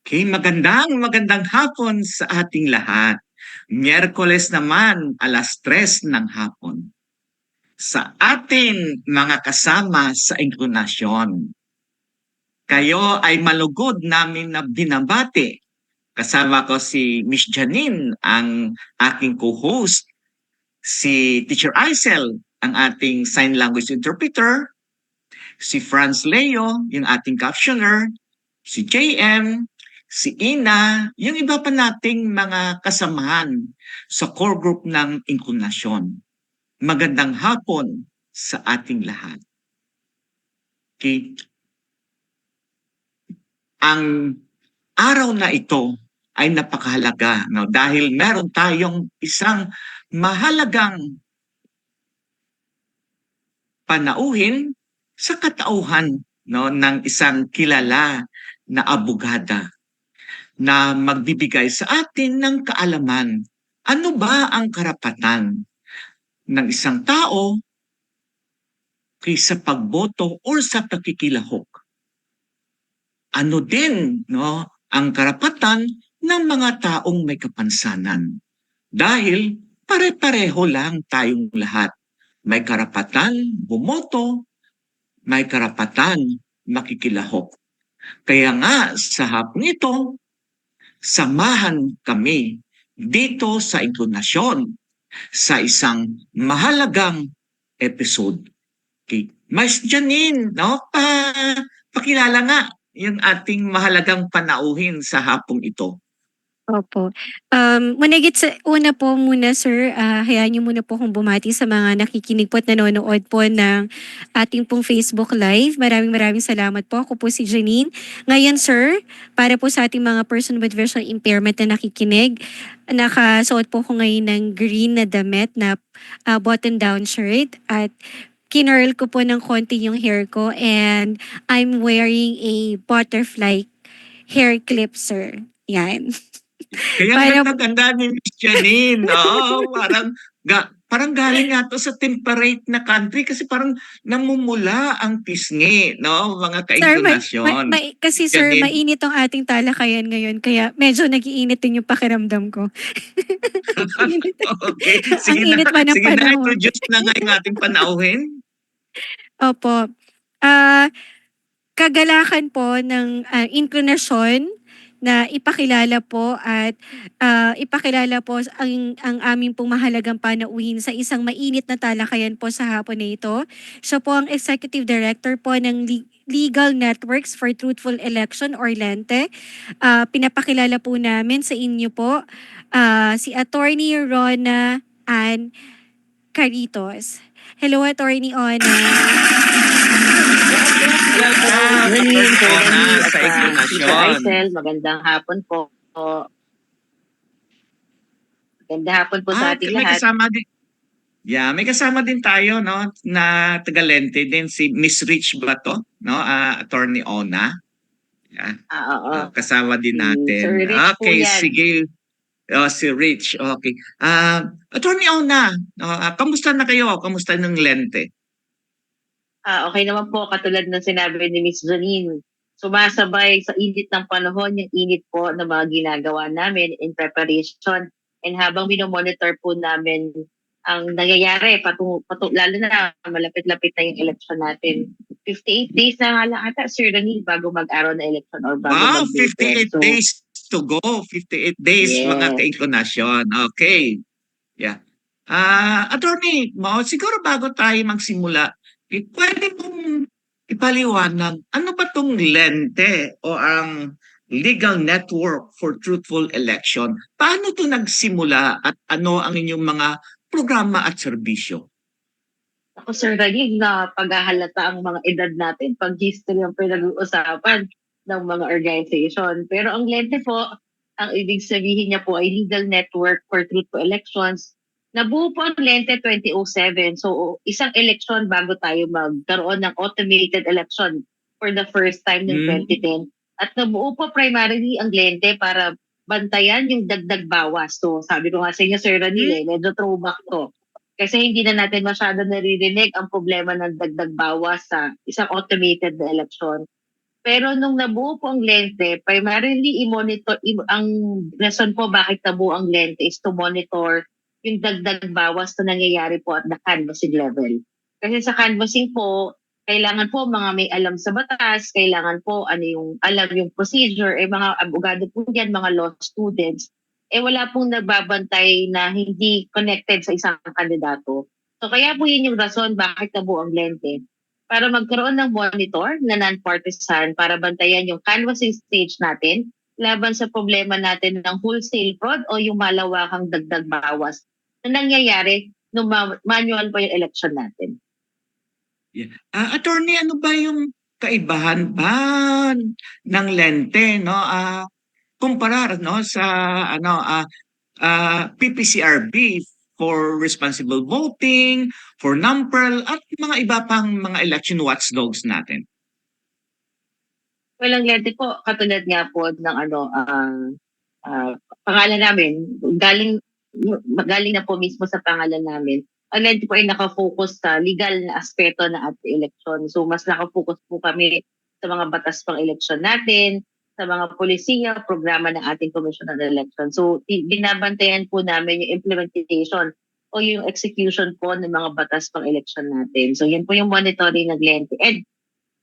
Okay, magandang hapon sa ating lahat. Miyerkules naman, 3:00 ng hapon. Sa ating mga kasama sa inklinasyon, kayo ay malugod namin na binabati. Kasama ko si Miss Janine, ang aking co-host, si Teacher Aisel, ang ating sign language interpreter, si Franz Leo, yung ating captioner, si JM, si Ina, yung iba pa nating mga kasamahan sa core group ng Inkunasyon. Magandang hapon sa ating lahat. Okay. Ang araw na ito ay napakahalaga, no? Dahil meron tayong isang mahalagang panauhin sa katauhan, no, ng isang kilala na abogada na magbibigay sa atin ng kaalaman. Ano ba ang karapatan ng isang tao sa pagboto or sa pakikilahok? Ano din, no, ang karapatan ng mga taong may kapansanan? Dahil pare-pareho lang tayong lahat. May karapatan bumoto, may karapatan makikilahok. Kaya nga sa hapong ito, samahan kami dito sa inklinasyon sa isang mahalagang episode. Okay. Mas Janine, no? Pakilala nga yung ating mahalagang panauhin sa hapong ito. Opo. Manigit sa una po muna sir, hayaan niyo muna po akong bumati sa mga nakikinig po at nanonood po ng ating pong Facebook Live. Maraming salamat po. Ako po si Janine. Ngayon sir, para po sa ating mga person with visual impairment na nakikinig, nakasuot po ko ngayon ng green na damit na button down shirt at kinurl ko po ng konti yung hair ko and I'm wearing a butterfly hair clip sir. Yan. Kaya Para ganda-ganda ni Miss Janine. Oo, parang galing nga to sa temperate na country kasi parang namumula ang pisngi, no? Mga sir, kainklinasyon. kasi Miss sir, Janine. mainit ang ating talakayan ngayon kaya medyo nag-iinit din yung pakiramdam ko. Okay, Ang init pa ng sige na, panahon. introduce na nga yung ating panauhin. Opo. Ah, kagalakan po ng inklinasyon na ipakilala po at ipakilala po ang aming pong mahalagang panauhin sa isang mainit na talakayan po sa hapon na ito. Siya po ang Executive Director po ng Legal Networks for Truthful Election or LENTE. Pinapakilala po namin sa inyo po si Attorney Rona Ann Caritos. Hello, Attorney Ona. Welcome, Good Attorney Ona evening, sa Teacher inklinasyon. Aisel. Magandang hapon po. Magandang hapon po sa ating May lahat. kasama din. Yeah, may kasama din tayo, no, na taga-Lente din, si Miss Rich ba to? No, Attorney Ona. Yeah. Oo. Kasama din Si natin. Sir Rich po Okay, yan. sige. Si Rich, okay. Attorney Ona, kamusta na kayo? Kamusta ng Lente? Okay naman po, katulad ng sinabi ni Miss Janine. Sumasabay sa init ng panahon, yung init po na mga ginagawa namin in preparation. And habang minomonitor po namin ang nangyayari, lalo na malapit-lapit na yung election natin. 58 days na nga lang ata, Sir Janine, bago mag-araw na election or bago Wow, mag-vote. 58 days to go. 58 days, mga Yes. kainklinasyon. Okay. Yeah. Attorney, siguro bago tayo magsimula, pwede mong ipaliwanag, ano ba itong LENTE o ang Legal Network for Truthful Election? Paano ito nagsimula at ano ang inyong mga programa at serbisyo? Ako, Sir Ranig, na paghahalata ang mga edad natin pag history ang pinag-uusapan ng mga organization. Pero ang LENTE po, ang ibig sabihin niya po ay Legal Network for Truthful Elections. Nabuo po ang LENTE 2007. So, isang election bago tayo magkaroon ng automated election for the first time noong 2010. At nabuo po primarily ang LENTE para bantayan yung dagdag bawas. So, sabi ko nga sa inyo, Sir Ranil, medyo throwback to. Kasi hindi na natin masyado naririnig ang problema ng dagdag bawas sa isang automated na election. Pero nung nabuo po ang lente, primarily ang reason po bakit nabuo ang lente is to monitor yung dagdag bawas na nangyayari po at the canvassing level. Kasi sa canvassing po, kailangan po mga may alam sa batas, kailangan po alam yung procedure, mga abogado po yan, mga law students, wala pong nagbabantay na hindi connected sa isang kandidato. So kaya po yun yung rason bakit nabuo ang lente, para magkaroon ng monitor na non-partisan para bantayan yung canvassing stage natin laban sa problema natin ng wholesale fraud o yung malawakang dagdag bawas na nangyayari nung manual pa yung election natin. Attorney, ano ba yung kaibahan ba ng lente, no? Kumpara, no, sa PPCRB for responsible voting, for NAMPRL, at mga iba pang mga election watchdogs natin. Well, ang lente po, katulad nga po ng pangalan namin, galing na po mismo sa pangalan namin. Ang lente po ay nakafocus sa legal na aspeto ng ating eleksyon. So, mas nakafocus po kami sa mga batas pang eleksyon natin, sa mga polisiya, programa ng ating Commission on Election. So, binabantayan po namin yung implementation o yung execution po ng mga batas pang eleksyon natin. So, yan po yung monitoring ng lente. And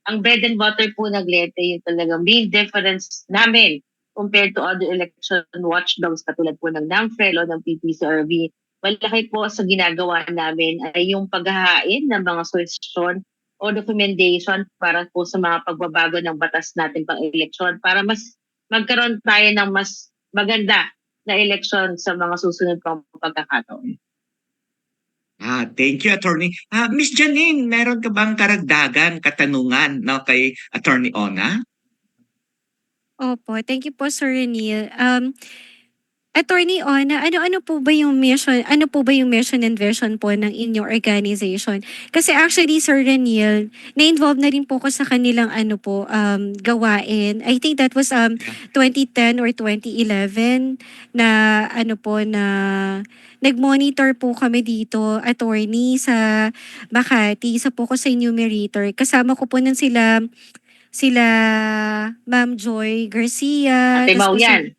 ang bread and butter po ng lente, yung talagang main difference namin compared to other election watchdogs katulad po ng NAMFREL o ng PPCRB. Malaki po sa ginagawa namin ay yung paghahain ng mga suggestion o recommendation para po sa mga pagbabago ng batas natin pang eleksyon para mas magkaroon tayo ng mas maganda na eleksyon sa mga susunod pang pagkakataon. Thank you, Attorney. Miss Janine, meron ka bang karagdagan, katanungan, no, kay Attorney Ona? Opo, thank you po, Sir Renil. Attorney Ona, ano po ba yung mission and vision po ng inyong organization? Kasi actually, Sir Renil, na-involve na rin po ko sa kanilang gawain. I think that was 2010 or 2011 na na nag-monitor po kami dito, attorney, sa Makati, sa po ko sa enumerator. Kasama ko po sila Ma'am Joy Garcia. Ate Mau yan.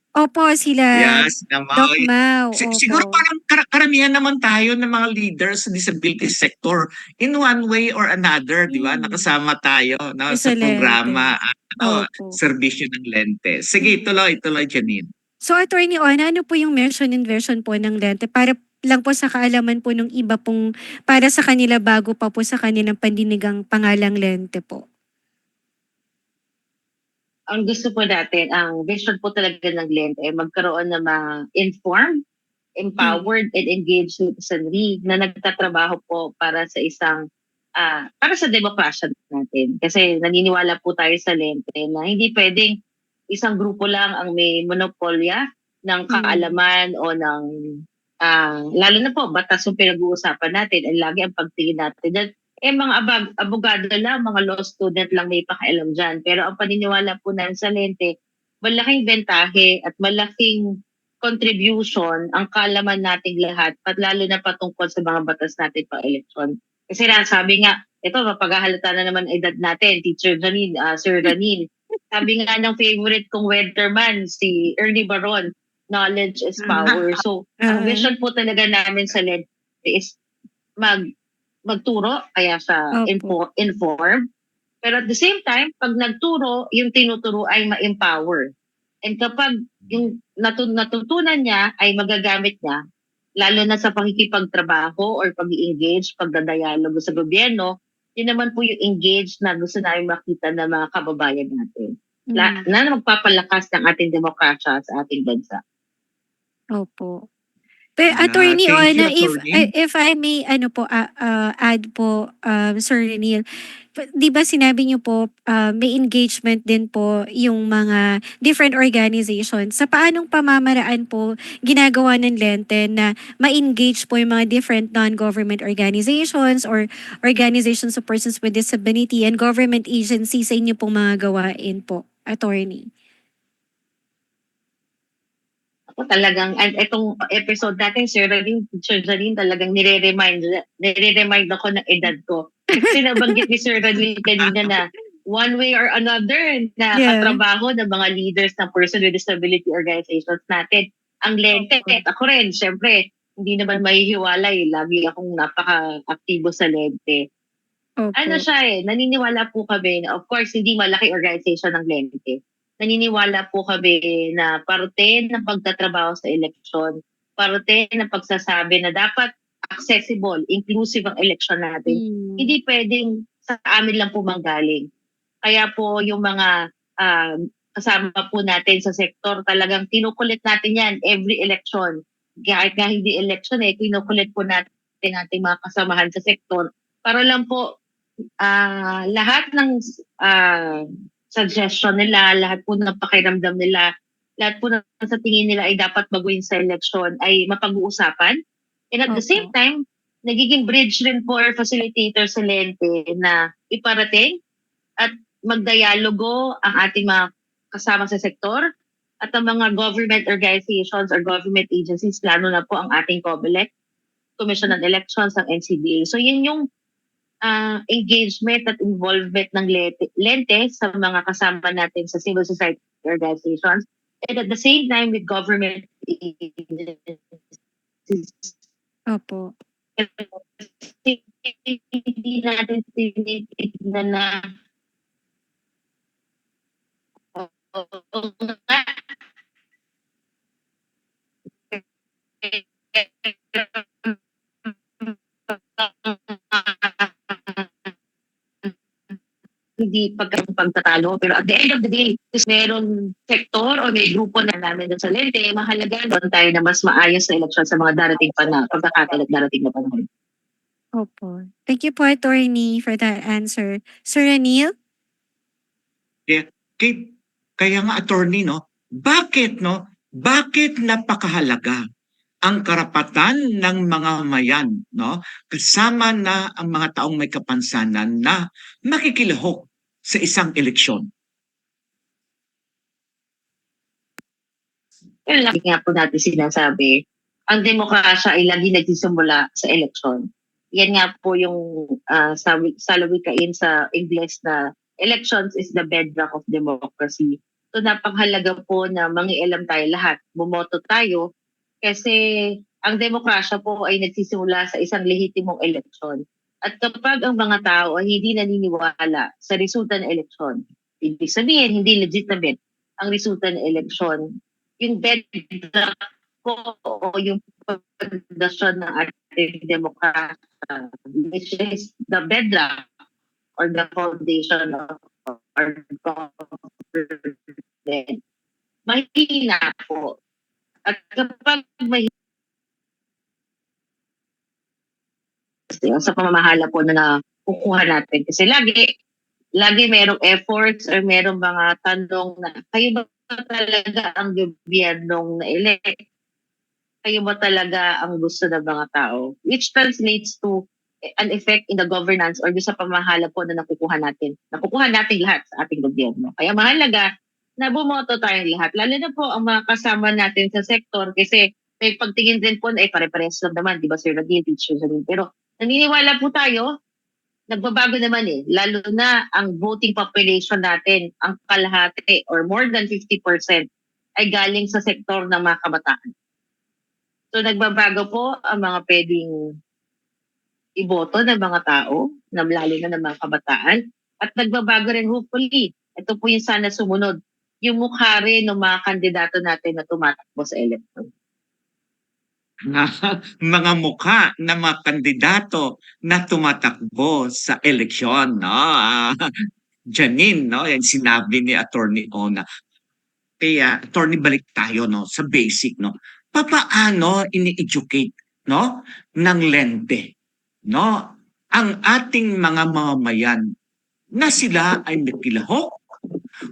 Opo, sila Yes, Doc naman. Mau. Siguro Opo. parang karamihan naman tayo ng mga leaders sa disability sector in one way or another, di ba? Nakasama tayo, no, sa Excelente. programa, Opo. serbisyo ng lente. Sige, tuloy, Janine. So, Attorney Ona, ano po yung mission and vision po ng lente? Para lang po sa kaalaman po ng iba pong, para sa kanila bago pa po sa kanilang pandinigang pangalang lente po. Ang gusto po natin, ang vision po talaga ng lente ay magkaroon ng mga informed, empowered, and engaged citizenry na nagtatrabaho po para sa demokrasya natin. Kasi naniniwala po tayo sa lente na hindi pwedeng isang grupo lang ang may monopolya ng kaalaman o ng lalo na po batas yung pinag-uusapan natin, ang lagi ang pagtingin natin mga abogado lang, mga law student lang may pakialam dyan. Pero ang paniniwala po namin sa lente, malaking bentahe at malaking contribution ang kaalaman nating lahat, at lalo na patungkol sa mga batas natin pang eleksyon. Kasi sabi nga, ito, mapaghahalata na naman edad natin, Teacher Janine, Sir Janine. Sabi nga ng favorite kong weatherman, si Ernie Baron, knowledge is power. So, ang vision po talaga namin sa lente is magturo, kaya sa inform. Pero at the same time, pag nagturo, yung tinuturo ay ma-empower. And kapag yung natutunan niya ay magagamit niya, lalo na sa pakikipagtrabaho or pag-i-engage, pagdadialogo sa gobyerno, yun naman po yung engage na gusto namin makita ng mga kababayan natin. Na magpapalakas ng ating demokrasya sa ating bansa. Opo. Pero Attorney Ona, Attorney. if I may add po, Sir Renil, di ba sinabi niyo po may engagement din po yung mga different organizations. Sa paanong pamamaraan po ginagawa ng lente na ma-engage po yung mga different non-government organizations or organizations of persons with disability and government agencies sa inyo pong mga gawain po, Attorney? Talagang itong episode natin, Sir Janine, talagang nire-remind ako ng edad ko. Kasi nabanggit ni Sir Janine kanina na one way or another na Yeah. katrabaho ng mga leaders ng person with disability organizations natin. Ang Lente, Okay. ako rin, syempre, hindi naman mahihiwalay. Lagi akong napaka-aktibo sa Lente. Ano Opo. siya naniniwala po kami na of course, hindi malaki organization ng Lente. Naniniwala po kami na parte ng pagtatrabaho sa eleksyon, parte ng pagsasabi na dapat accessible, inclusive ang eleksyon natin. Hindi pwedeng sa amin lang po manggaling. Kaya po yung mga kasama po natin sa sektor, talagang kinukulit natin yan every election. Kahit nga hindi election kinukulit po natin ating mga kasamahan sa sektor para lang po lahat ng suggestion nila, lahat po ng pakiramdam nila, lahat po ng sa tingin nila ay dapat baguhin sa election ay mapag-uusapan. And at the same Opo. time, nagiging bridge rin po or facilitator sa Lente na iparating at magdialogo ang ating mga kasama sa sektor at ang mga government organizations or government agencies, lalo na po ang ating COMELEC, Commission on Elections, ang NCBA. So yun yung engagement at involvement ng Lente sa mga kasama natin sa civil society organizations and at the same time with government agencies. Opo. Hindi natin tinitignan na hindi pagtatalo. Pero at the end of the day, is meron sektor o may grupo na namin doon sa Lente, mahalaga doon tayo na mas maayos na eleksyon sa mga darating pa na pagkakataon at darating na panahon. Opo. Thank you po, Attorney, for that answer. Sir Ranil? Kaya nga attorney, bakit napakahalaga ang karapatan ng mga mayan, kasama na ang mga taong may kapansanan na makikilahok sa isang eleksyon? Kaya lagi nga po natin sinasabi, ang demokrasya ay lagi nagsisimula sa eleksyon. Yan nga po yung salawikain sa Ingles na elections is the bedrock of democracy. So napakahalaga po na mangialam tayo lahat, bumoto tayo, kasi ang demokrasya po ay nagsisimula sa isang lehitimong eleksyon. At kapag ang mga tao ay hindi naniniwala sa resulta ng eleksyon, ibig sabihin hindi legitimate ang resulta ng eleksyon, yung bedrock po o yung pagdasyon ng ating demokrasya, which is the bedrock or the foundation of our government, mahina po. At kapag mahina sa pamamahala po na nakukuha natin, kasi lagi merong efforts or merong mga tanong na kayo ba talaga ang gobyernong na-elect? Kayo ba talaga ang gusto ng mga tao? Which translates to an effect in the governance or sa pamahala po na nakukuha natin. Nakukuha natin lahat sa ating gobyerno. Kaya mahalaga na bumoto tayong lahat. Lalo na po ang mga kasama natin sa sektor kasi may pagtingin din po na pare-pares lang naman, di ba Sir Nadine, teachers namin. Pero naniniwala po tayo, nagbabago naman lalo na ang voting population natin, ang kalahati or more than 50% ay galing sa sektor ng mga kabataan. So nagbabago po ang mga pwedeng iboto ng mga tao, lalo na ng mga kabataan, at nagbabago rin hopefully, ito po yung sana sumunod, yung mukha rin ng mga kandidato natin na tumatakbo sa election. Mga mukha ng mga kandidato na tumatakbo sa eleksyon, Janine, yan sinabi ni Attorney Ona. Kaya, Attorney, balik tayo sa basic, papaano ini-educate ng Lente ang ating mga mamamayan na sila ay nakilahok,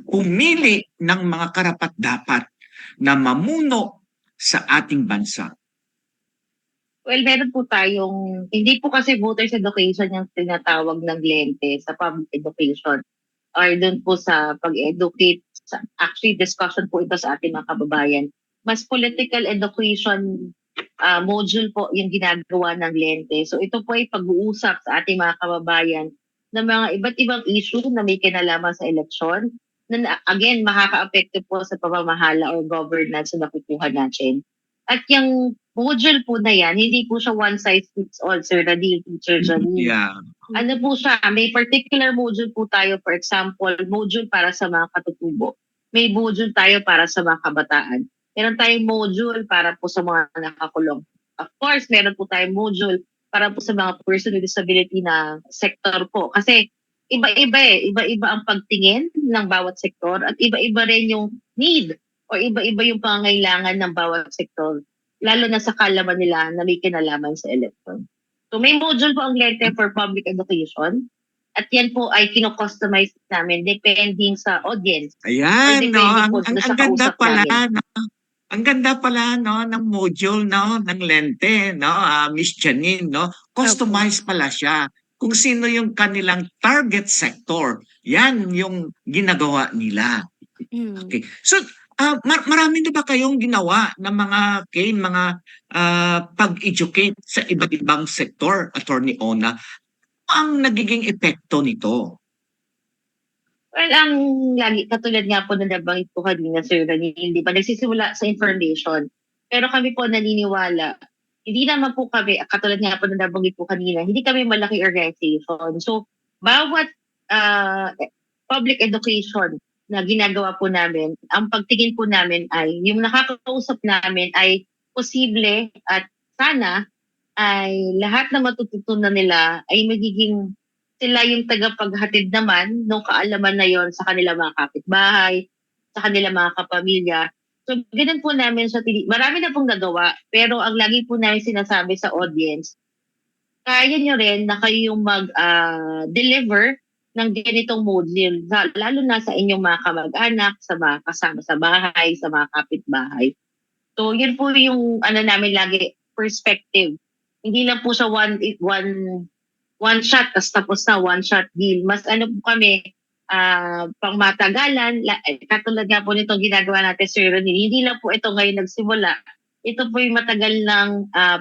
pumili ng mga karapat-dapat na mamuno sa ating bansa. Well, meron po tayong, hindi po kasi voters education yung tinatawag ng Lente sa public education or dun po sa pag-educate. Actually, discussion po ito sa ating mga kababayan. Mas political education module po yung ginagawa ng Lente. So ito po ay pag-uusap sa ating mga kababayan ng mga iba't ibang issue na may kinalaman sa eleksyon na again, makaka-apekto po sa pamamahala or governance na nakukuha natin. At yung module po na yan, hindi po siya one size fits all, Sir Radil, Teacher Janine. Yeah. Ano po siya, may particular module po tayo, for example, module para sa mga katutubo. May module tayo para sa mga kabataan. Meron tayong module para po sa mga nakakulong. Of course, meron po tayong module para po sa mga person with disability na sektor po. Kasi iba-iba iba-iba ang pagtingin ng bawat sektor at iba-iba rin yung need o iba-iba yung pangangailangan ng bawat sektor. Lalo na sa kalaman nila na may kinalaman sa election. So may module po ang LETE for public education at yan po ay kino-customize namin depending sa audience. Ayan, no? Depende po Ang sa ganda kausap pala, namin. no? Ang ganda pala, no, ng module, no, ng lente, no, Miss Janine, no? Customized pala siya. Kung sino yung kanilang target sector, yan yung ginagawa nila. Okay. So, marami na ba kayong ginawa ng mga pag-educate sa iba't ibang sektor, Attorney Ona? Ano ang nagiging epekto nito? Well, ang lagi, katulad nga po na nabanggit ko kanina, Sir Rani, hindi pa nagsisimula sa information. Pero kami po naniniwala, hindi naman po kami, katulad nga po na nabanggit ko kanina, hindi kami malaking organization. So, bawat public education na ginagawa po namin, ang pagtingin po namin ay, yung nakakausap namin ay posible at sana ay lahat na matututunan nila ay magiging sila yung tagapaghatid naman ng kaalaman na yon sa kanilang mga kapitbahay, sa kanilang mga kapamilya. So, ganun po namin siya. Marami na pong nagawa, pero ang lagi po namin sinasabi sa audience, kaya nyo rin na kayo yung mag-deliver ng ganitong module, lalo na sa inyong mga kamag-anak, sa mga kasama sa bahay, sa mga kapitbahay. So, yun po yung namin lagi, perspective. Hindi lang po siya one shot, tapos na one shot deal. Mas po kami, pang matagalan, katulad nga po nitong ginagawa natin, Sir Ronnie, hindi lang po ito ngayon nagsimula. Ito po yung matagal ng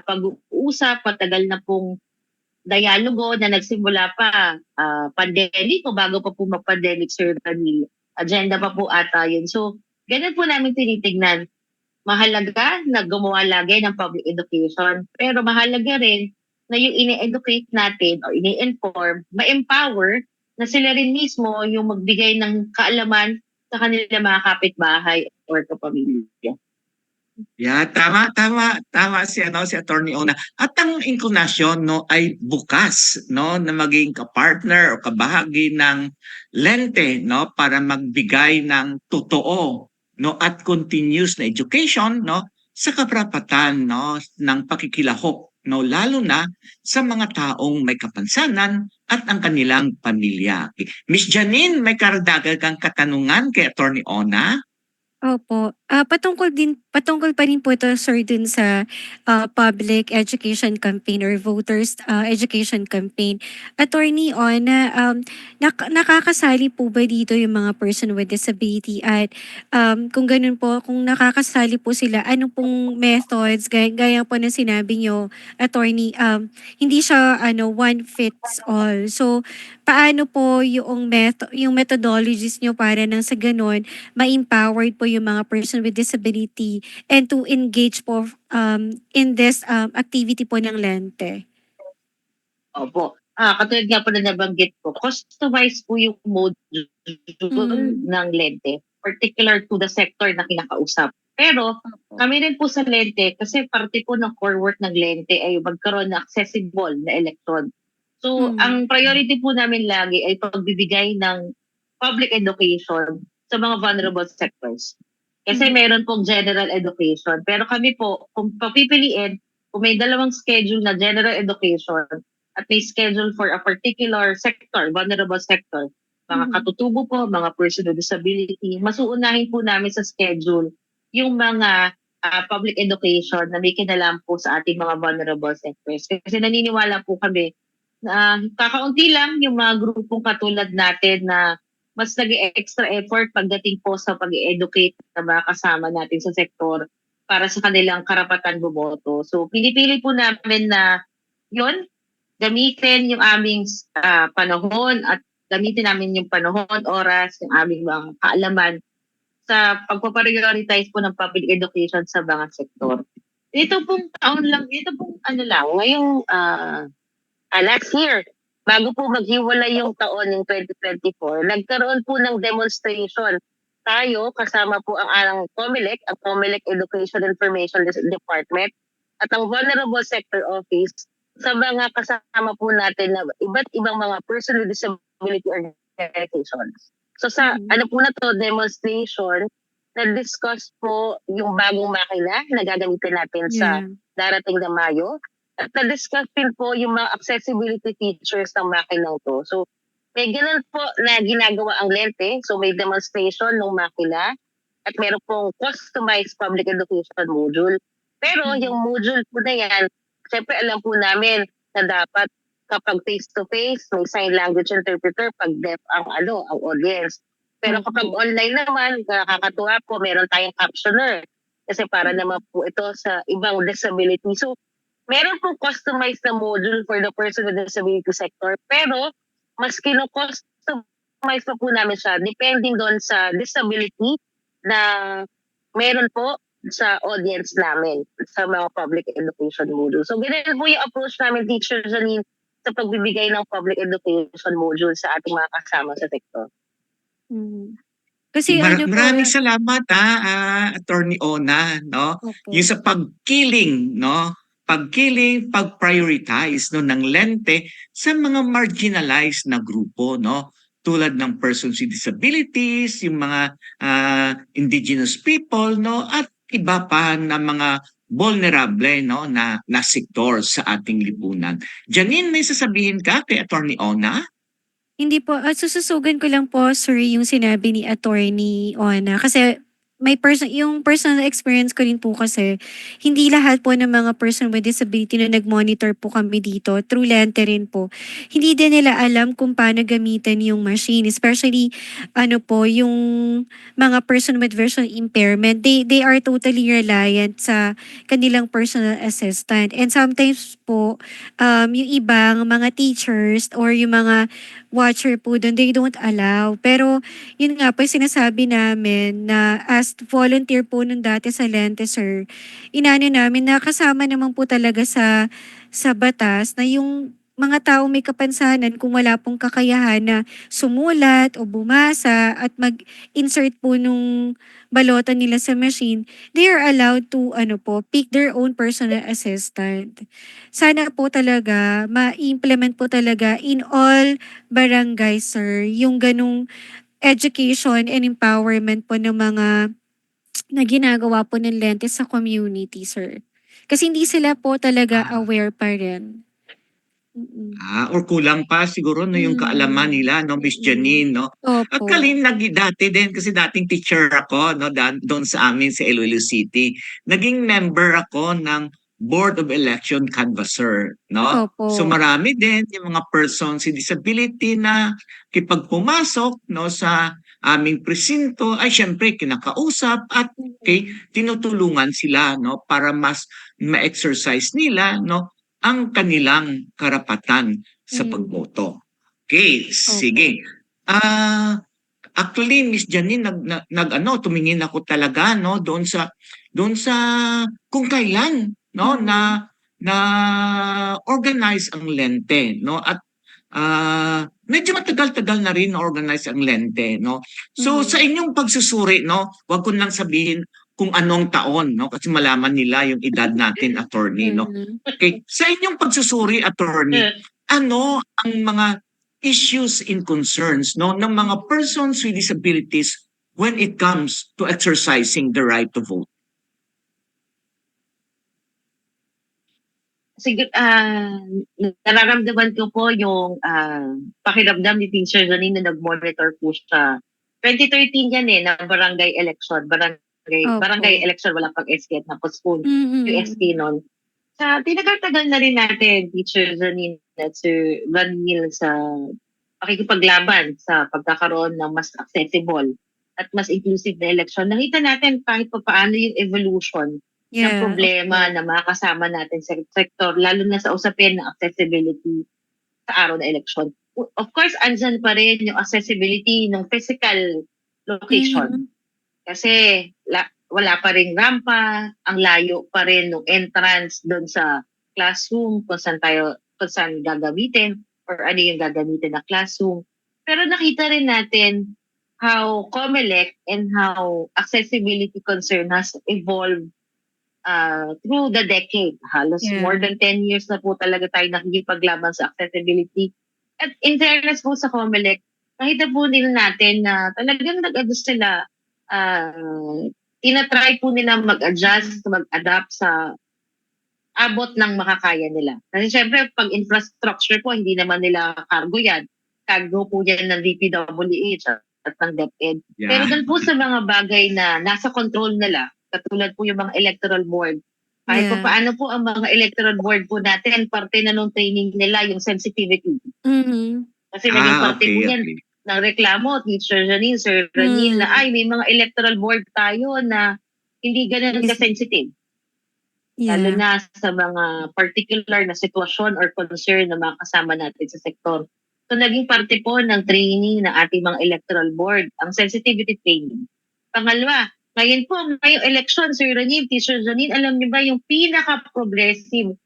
pag-uusap, matagal na pong dialogo na nagsimula pa, pandemic o bago pa po mag-pandemic, Sir Ronnie. Agenda pa po ata yun. So, ganun po namin tinitignan. Mahalaga na gumawa lagi ng public education, pero mahalaga rin na yung ini-educate natin o ini-inform, ma-empower na sila rin mismo yung magbigay ng kaalaman sa kanilang mga kapitbahay or kapamilya. Yeah, tama si Attorney Ona. At ang inklunasyon no ay bukas no na maging ka-partner o kabahagi ng lente no para magbigay ng totoo no at continuous na education no sa karapatan no ng pakikilahok no lalo na sa mga taong may kapansanan at ang kanilang pamilya. Miss Janine, may karagdagan kang katanungan kay Attorney Ona? Opo. Patungkol pa rin po ito, sir, dun sa public education campaign or voters education campaign. Attorney Ona, nakakasali po ba dito yung mga person with disability at kung ganun po, kung nakakasali po sila, ano pong methods, gaya po na sinabi nyo, attorney, hindi siya one fits all. So, paano po yung methodologies nyo para nang sa ganun, ma-empowered po yung mga person with disability and to engage po in this activity po ng lente. Opo. Katulad nga po na nabanggit ko, customize po yung module ng lente, particular to the sector na kinakausap. Pero kami rin po sa lente, kasi parte po ng core work ng lente ay magkaroon ng accessible na election. So, ang priority po namin lagi ay pagbibigay ng public education sa mga vulnerable sectors. Kasi meron pong general education. Pero kami po, kung papipiliin, kung may dalawang schedule na general education at may schedule for a particular sector, vulnerable sector, mga katutubo po, mga person with disability, mas uunahin po namin sa schedule yung mga public education na may kinalam po sa ating mga vulnerable sectors. Kasi naniniwala po kami na kakaunti lang yung mga grupong katulad natin na mas nag-extra effort pagdating po sa pag-educate na mga kasama natin sa sektor para sa kanilang karapatan bumoto. So, pinipili po namin na yun, gamitin yung aming panahon at gamitin namin yung panahon, oras, yung aming mga kaalaman sa pagpaprioritize po ng public education sa mga sektor. Ito pong taon lang, ito pong ano lang, ngayong last year, bago po maghiwalay yung taon ng 2024, nagkaroon po ng demonstration. Tayo, kasama po ang COMELEC, ang COMELEC Education Information Department, at ang Vulnerable Sector Office, sa mga kasama po natin na iba't ibang mga person with disability organizations. So sa ano po na to, demonstration, na-discuss po yung bagong makina na gagamitin natin sa Yeah. darating na Mayo. At na-discuss din po yung mga accessibility features ng makinang to. So, may ganun po na ginagawa ang lente. So, may demonstration ng makina at meron pong customized public education module. Pero yung module po na yan, syempre alam po namin na dapat kapag face-to-face, may sign language interpreter pag deaf ang audience. Pero kapag online naman, nakakatuwa po, meron tayong captioner. Kasi para naman po ito sa ibang disability. So, meron pong customized na module for the person with disability sector, pero mas kino-customize pa po namin siya depending doon sa disability na meron po sa audience namin sa mga public education module. So, ganun po yung approach namin, Teacher Janine, sa pagbibigay ng public education module sa ating mga kasama sa sektor. Kasi ano po, Maraming salamat Attorney Ona, no? opo. Yung sa pagkiling, no? Pagkiling, pag-prioritize no ng lente sa mga marginalized na grupo, no? Tulad ng persons with disabilities, yung mga indigenous people, no? At iba pa na mga vulnerable no na sektor sa ating lipunan. Janine, may sasabihin ka kay Attorney Ona? Hindi po, sususugan ko lang po, sir, yung sinabi ni Attorney Ona. Kasi yung personal experience ko rin po kasi, hindi lahat po ng mga person with disability na nag-monitor po kami dito, through Lente rin po. Hindi din nila alam kung paano gamitin yung machine. Especially, yung mga person with visual impairment, they are totally reliant sa kanilang personal assistant. And sometimes po, yung ibang mga teachers or yung mga watcher po doon, they don't allow. Pero yun nga po yung sinasabi namin na as volunteer po nung dati sa Lente, sir, inano namin na kasama naman po talaga sa batas na yung mga tao may kapansanan kung wala pong kakayahan na sumulat o bumasa at mag-insert po nung balota nila sa machine, they are allowed to pick their own personal assistant. Sana po talaga ma-implement po talaga in all barangay, sir, yung ganong education and empowerment po ng mga na ginagawa po ng Lente sa community, sir. Kasi hindi sila po talaga aware pa rin. Or kulang pa siguro no yung kaalaman nila no Miss Janine no. Opo. Actually dati din kasi dating teacher ako no doon sa amin sa Iloilo City. Naging member ako ng Board of Election Canvasser no. Opo. So marami din yung mga persons with disability na kapag pumasok no sa aming presinto ay syempre kinakausap at tinutulungan sila no para mas ma-exercise nila no ang kanilang karapatan sa pagboto. Okay, sige. Actually, Miss Janine, tumingin ako talaga no doon sa kung kailan no na organize ang Lente no at medyo matagal-tagal na rin na organize ang Lente no. So sa inyong pagsusuri no, wag ko lang sabihin kung anong taon no kasi malaman nila yung edad natin, attorney no. Okay, sa inyong pagsusuri, attorney, ano ang mga issues and concerns no ng mga persons with disabilities when it comes to exercising the right to vote? Sige, nararamdaman ko po yung pakiramdam ni Teacher Janine na nag-monitor po siya. 2013 yan na barangay election. Barangay election, wala pang SK at na-postpone yung SK noon. Sa tinagal-tagal na rin natin, Teacher Janine, to Vanil sa pakikipaglaban sa pagkakaroon ng mas accessible at mas inclusive na election. Nakita natin kahit pa paano yung evolution ng Yeah, problema opo. na mga kasama natin sa sektor, lalo na sa usapin ng accessibility sa araw na election. Of course, andyan pa rin yung accessibility ng physical location. Mhm. Kasi wala pa ring rampa, ang layo pa rin ng entrance doon sa classroom kung saan gagamitin or ano yung gagamitin na classroom. Pero nakita rin natin how COMELEC and how accessibility concern has evolved through the decade. Halos more Yeah. than 10 years na po talaga tayo nakikipaglaban sa accessibility. At in fairness po sa COMELEC, nakita po nila natin na talagang nag-adjust sila, tinatry po nila mag-adjust, mag-adapt sa abot ng makakaya nila. Kasi syempre, pag infrastructure po, hindi naman nila cargo yan. Cargo po yan ng DPWH at ng DepEd. Pero Yeah. doon po sa mga bagay na nasa control nila, katulad po yung mga electoral board, kahit pa Yeah. paano po ang mga electoral board po natin, parte na nung training nila yung sensitivity. Mhm. Kasi naging parte po Okay, yan okay. ng reklamo, Teacher Janine, Sir Ranil, na ay may mga electoral board tayo na hindi ganun Is ka-sensitive. Lalo yeah. na sa mga particular na sitwasyon or concern ng mga kasama natin sa sektor. So naging parte po ng training ng ating mga electoral board, ang sensitivity training. Pangalawa, ngayon po, ngayong election, Sir Ranil, Teacher Janine, alam niyo ba yung pinaka-progressive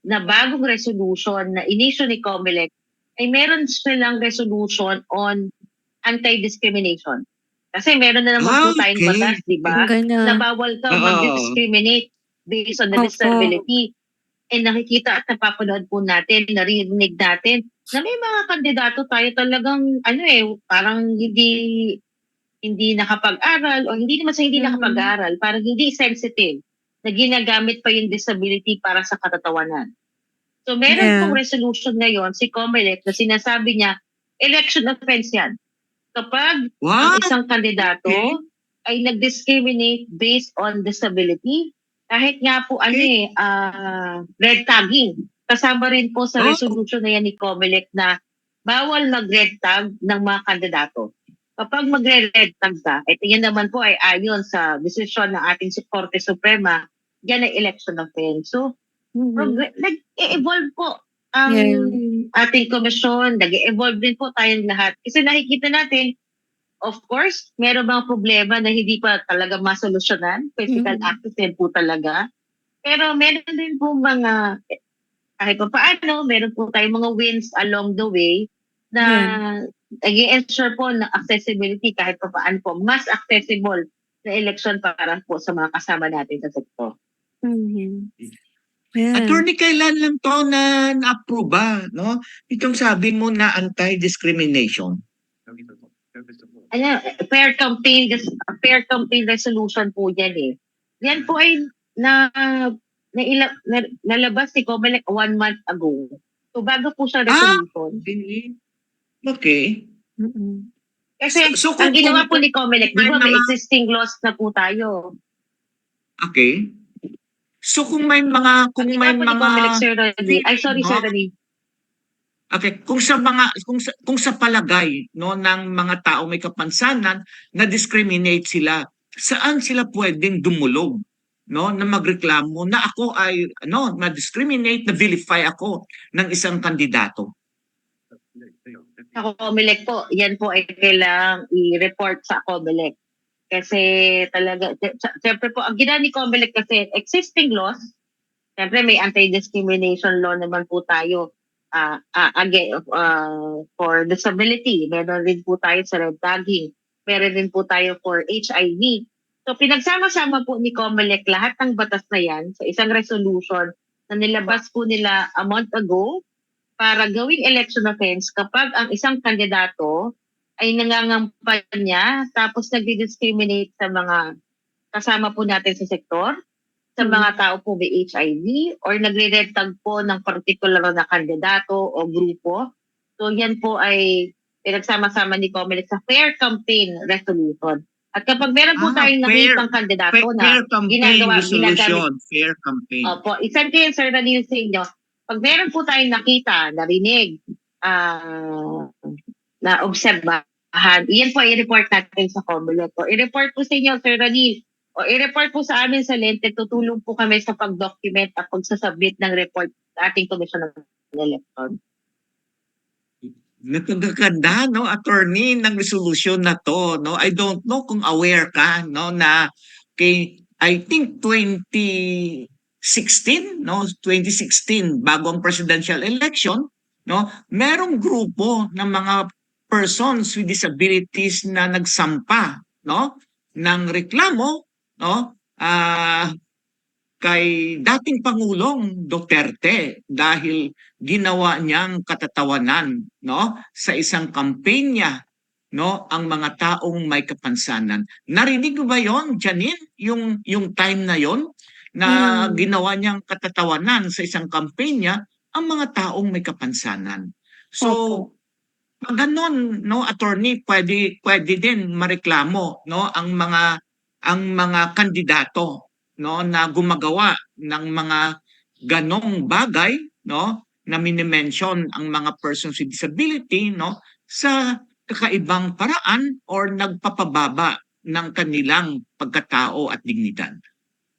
na bagong resolution na inisyo ni COMELEC ay meron silang resolution on anti-discrimination. Kasi meron na naman po tayong Okay. batas, di Ang ba, na ganda. bawal ka Oo. mag-discriminate based on the Opo. disability. And nakikita at napapanood po natin, narinig natin na may mga kandidato tayo talagang parang hindi nakapag-aral o hindi naman sa hindi Mhm. nakapag-aral, parang hindi sensitive na ginagamit pa yung disability para sa katatawanan. So meron pong Yeah. resolution ngayon si COMELEC na sinasabi niya, election offense yan. Kapag ang Wow! isang Okay. kandidato ay nag-discriminate based on disability, kahit nga po Okay. red tagging. Kasama rin po sa Oh, resolution na yan ni COMELEC na bawal mag-red tag ng mga kandidato. Kapag magre-red tag ka, ito yan naman po ay ayon sa desisyon ng ating Korte Suprema, yan ay election offense. So, Mhm. nag-evolve po ang Yeah. ating komisyon, nag-evolve din po tayong lahat. Kasi nakikita natin, of course, meron mga problema na hindi pa talaga masolusyonan. Physical Mhm. access din po talaga. Pero meron din po mga, kahit pa paano, meron po tayong mga wins along the way na Yeah. nag-i-ensure po ng accessibility kahit pa paano po, mas accessible na election para po sa mga kasama natin sa sektor. Mhm. Yeah. Attorney, kailan lang to na na-approve ba, no? Itong sabi mo na anti-discrimination. Fair campaign resolution po yan eh. Yan po ay nalabas si COMELEC 1 month ago. So bago po siya Ah, resolution. okay. Mm. Kasi So ang ginawa po kung ni COMELEC, di may ba may mga existing laws na po tayo. okay. So kung may Ang mga ginawa po ni COMELEC, Sir Rani, ay feeling sorry mo, Sir Rani, okay, kung sa palagay no ng mga tao may kapansanan na discriminate sila, saan sila pwedeng dumulog no na magreklamo na ako ay na discriminate, na vilify ako ng isang kandidato. sa COMELEC po, yan po ay kailangang i-report sa COMELEC. Kasi talaga, siyempre po, ang ginawa ni COMELEC kasi existing laws, siyempre may anti-discrimination law naman po tayo again, for disability. Meron rin po tayo sa red tagging. Meron din po tayo for HIV. So pinagsama-sama po ni COMELEC lahat ng batas na yan sa isang resolution na nilabas po nila a month ago para gawing election offense kapag ang isang kandidato ay nangangampanya tapos nagdi-discriminate sa mga kasama po natin sa sektor, sa Mm. mga tao po may HIV or nagre-red tag po ng particular na kandidato o grupo. So yan po ay pinagsama-sama ni COMELEC sa fair campaign resolution. At kapag meron po tayong nakitang kandidato na Fair campaign ginagamit, resolution, fair campaign. opo, isang kayo Sir Daniel sa inyo, pag meron po tayong nakita, narinig, na obserbahan, iyan po i-report natin sa COMELEC. O i-report po sa inyo, Sir Ranil, o O i-report po sa amin sa Lente, tutulong po kami sa pag-document at pagsasubmit ng report sa ating Commission of Election. Napagkaganda, no, attorney, ng resolution na to, no? I don't know kung aware ka, no, na I think 2016, no, 2016 bago ang presidential election, no, merong grupo ng mga persons with disabilities na nagsampa, no, ng reklamo, no, kay dating Pangulong Duterte dahil ginawa niyang katatawanan, no, sa isang kampanya, no, ang mga taong may kapansanan. Narinig mo ba 'yon, Janine? Yung time na 'yon na ginawa niyang katatawanan sa isang kampanya ang mga taong may kapansanan. So, Opo. pag ganon, no, attorney, pwede din mareklamo, no, ang mga kandidato, no, na gumagawa ng mga ganong bagay, no, na mini-mention ang mga persons with disability, no, sa kakaibang paraan or nagpapababa ng kanilang pagkatao at dignidad.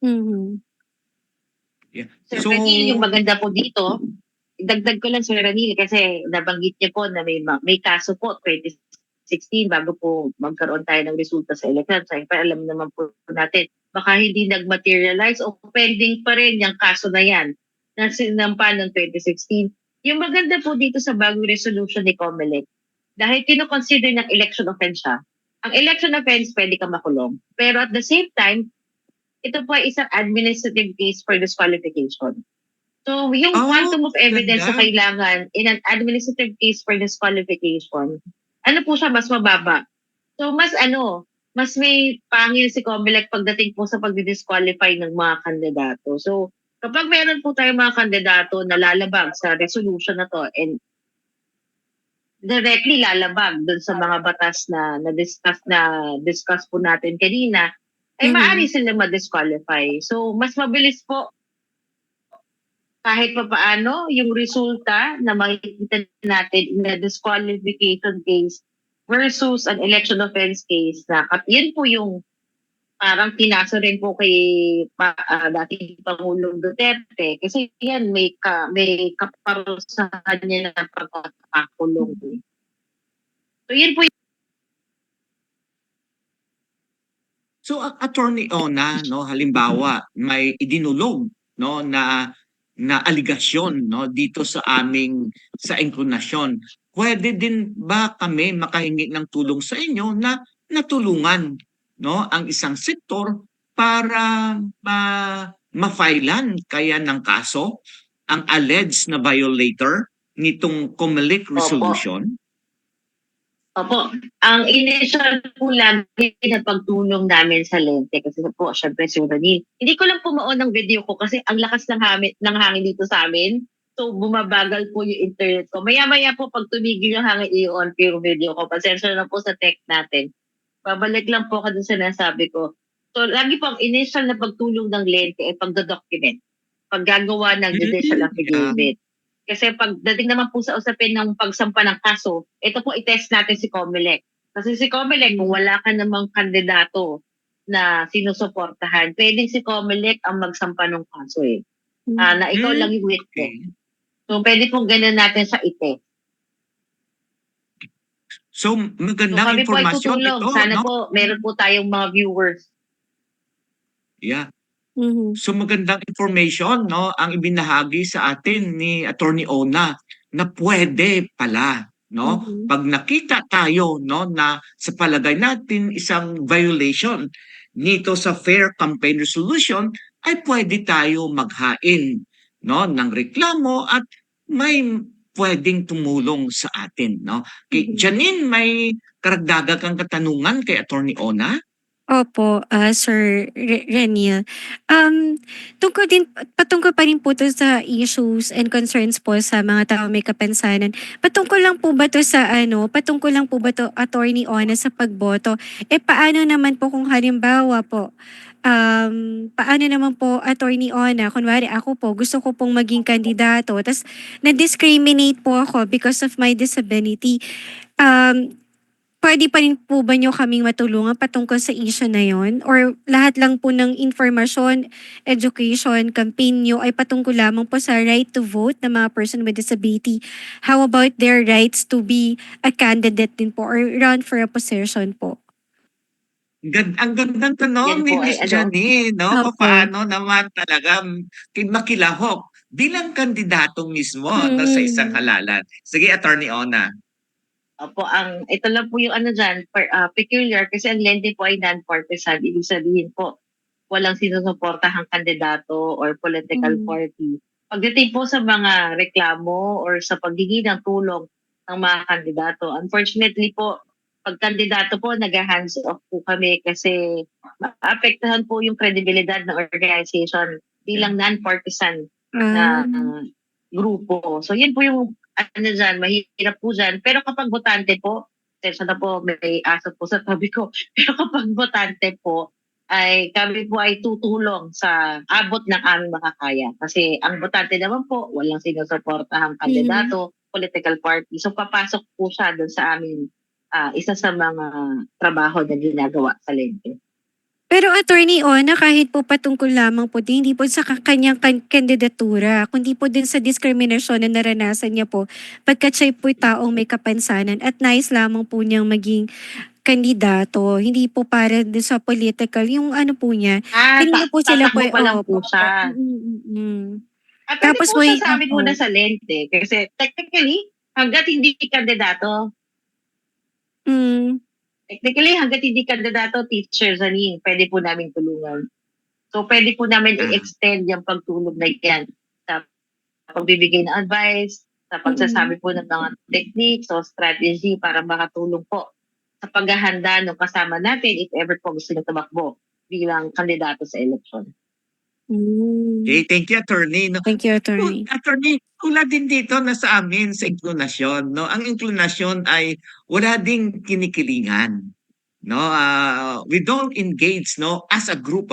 Mhm. Yeah. Sir So, Ranil, yung maganda po dito, dagdag ko lang Sir Ranil kasi nabanggit niyo po na may kaso po 2016 bago po magkaroon tayo ng resulta sa election. Siyempre alam naman po natin, baka hindi nag-materialize o pending pa rin yung kaso na yan na sinampa ng 2016. Yung maganda po dito sa bagong resolution ni COMELEC, dahil kinoconsider ng election offense siya, ang election offense pwede ka makulong. Pero at the same time, ito po ay isang administrative case for disqualification. So, yung quantum of evidence na ganda. kailangan in an administrative case for disqualification, ano po siya, mas mababa. So, mas may pangil si COMELEC pagdating po sa pag-disqualify ng mga kandidato. So, kapag meron po tayong mga kandidato na lalabag sa resolution na to and directly lalabag dun sa mga batas na discuss po natin kanina, ay maaari sila ma-disqualify. So, mas mabilis po kahit pa paano yung resulta na makikita natin in a disqualification case versus an election offense case na yun po yung parang tinaso rin po kay dating Pangulong Duterte kasi yan may kaparusahan niya ng pagkakakulong. So yun po So, Attorney Ona, no, halimbawa, may idinulog, no, na aligasyon, no, dito sa inkrunasyon. Pwede din ba kami makahingi ng tulong sa inyo na natulungan, no, ang isang sektor para ma-filean kaya ng kaso ang alleged na violator nitong COMELEC resolution? Opo. Ang initial po lagi na pagtulong namin sa Lente kasi po, syempre si Ronnie. Hindi ko lang pumaon ng video ko kasi ang lakas ng hangin dito sa amin. So, bumabagal po yung internet ko. Maya-maya po, pag tumigil yung hangin, i-on po yung video ko. Pasensya na po sa tech natin. Babalik lang po ako dun sa nasabi ko. So, lagi po ang initial na pagtulong ng Lente ay pagdodocument. Paggagawa ng judicial affidavit. Kasi pagdating naman po sa usapin ng pagsampa ng kaso, ito po i-test natin si COMELEC. Kasi si COMELEC, kung wala ka namang kandidato na sinusuportahan, pwedeng si COMELEC ang magsampa ng kaso eh. Na ikaw lang yung witness. Okay. So pwede pong ganun natin sa i-test. So, So magandang kami po ay informasyon tutulong. ito, Sana no? po meron po tayong mga viewers. Yeah. Mhm. So magandang information, no, ang ibinahagi sa atin ni Attorney Ona na pwede pala, no, Mhm. pag nakita tayo, no, na sa palagay natin isang violation nito sa Fair Campaign Resolution ay pwede tayo maghain, no, ng reklamo at may pwedeng tumulong sa atin, no. Kay Janine, may karagdagan kang katanungan kay Attorney Ona? Opo, Sir Reniel. Patungkol pa rin po 'to sa issues and concerns po sa mga taong may kapansanan. Patungkol lang po ba 'to Attorney Ona, sa pagboto? Paano naman po kung halimbawa po, paano naman po, Attorney Ona, kunwari ako po, gusto ko pong maging kandidato ta's na-discriminate po ako because of my disability. Um Puwede pa rin po ba niyo kaming matulungan patungkol sa issue na yun? Or lahat lang po ng impormasyon, education, campaign niyo ay patungkol lamang po sa right to vote ng mga person with disability? How about their rights to be a candidate din po or run for a position po? Ang gandang tanong Yan ni po ay Miss Janine, no? Opo. Papaano naman talaga makilahok bilang kandidato mismo no, sa isang Mm. halalan. Sige, Attorney Ona. Opo, ito lang po yung ano dyan, peculiar kasi ang lente po ay non-partisan. Ibig sabihin po, walang sinusuportahang kandidato or political Hmm. party. Pagdating po sa mga reklamo or sa paghingi ng tulong ng mga kandidato, unfortunately po, pag kandidato po, nag-hands off po kami kasi maapektuhan po yung kredibilidad ng organization bilang non-partisan Ah. na grupo. So yun po yung ano dyan, mahirap po dyan. Pero kapag botante po, sensya na po, may aso po sa tabi ko. Pero kapag botante po, ay kami po ay tutulong sa abot ng aming makakaya. Kasi ang botante naman po, walang sinusuportahang kandidato, political party. So papasok po siya doon sa amin, isa sa mga trabaho na ginagawa sa Lente. Pero Attorney Ona, kahit po patungkol lamang po din, hindi po sa kanyang kandidatura, kundi po din sa diskriminasyon na naranasan niya po pagkat siya po taong may kapansanan at nais lamang po niyang maging kandidato, hindi po para din sa political, yung ano po niya, kanina po sila po Tatakbo pa lang po opo, siya. Pwede Tapos po po siya sa amin opo, muna sa Lente. Kasi technically, hanggat hindi kandidato, hmm, hanggat hindi kandidato, Teacher Zanin, pwede po namin tulungan. So, pwede po namin Ah. i-extend yung pagtulong na yan sa pagbibigay ng advice, sa pagsasabi po ng mga techniques o strategy para makatulong po sa paghahanda ng kasama natin if ever po gusto na tumakbo bilang kandidato sa eleksyon. Okay, thank you, Attorney. No? Thank you, Attorney. Attorney, tulad din dito na sa amin sa inklinasyon, no? Ang inklinasyon ay wala ding kinikilingan. No, we don't engage no as a group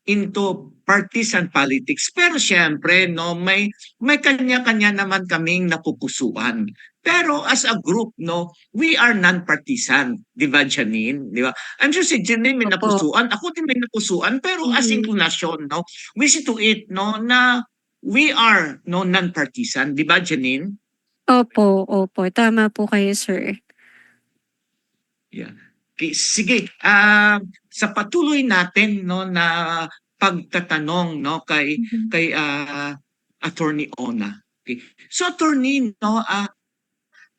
into partisan politics. Pero syempre no may kanya-kanya naman kaming napupusuan. Pero as a group no, we are non-partisan, 'di ba Janine? 'Di ba? I'm sure si Janine may Opo. napusuan, ako din may napusuan, pero as Mm. inklinasyon no, we see to it no na we are no non-partisan, 'di ba Janine? Opo, tama po kayo, sir. Yeah. Okay, sige, sa patuloy natin no na pagtatanong no kay Attorney Ona. Okay. So Attorney no,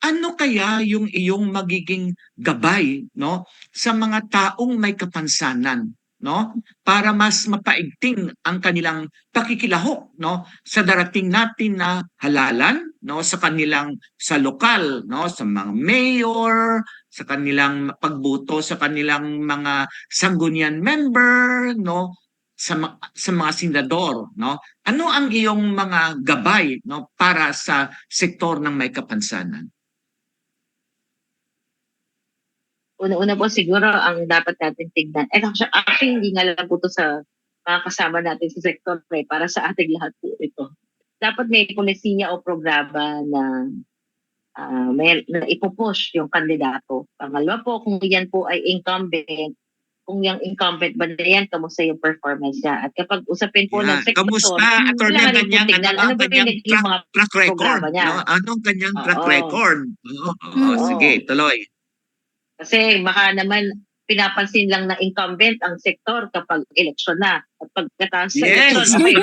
ano kaya yung iyong magiging gabay no sa mga taong may kapansanan no para mas mapaigting ang kanilang pakikilahok no sa darating natin na halalan no sa lokal no sa mga mayor, sa kanilang pagboto sa kanilang mga sanggunian member no sa mga senador no, ano ang iyong mga gabay no para sa sektor ng may kapansanan? Una-una po siguro ang dapat natin tignan. Actually hindi nga lang po to sa mga kasama natin sa sektor para sa ating lahat po ito. Dapat may polisiya o programa na na ipupush yung kandidato. Pangalawa po, kung yan po ay incumbent, kung yung incumbent ba na yan, kamusta yung performance niya. At kapag usapin po ng Yeah. sektor, Kamusta, Attorney, kailangan rin po kanyang tignan ano ang ba yung kanyang naging mga track record, programa niya. no? Anong kanyang track Oo. record? Oo, Mm. sige, tuloy. Kasi baka naman pinapansin lang ng incumbent ang sektor kapag eleksyon na. At pagkatapos sa Yes. eleksyon, okay,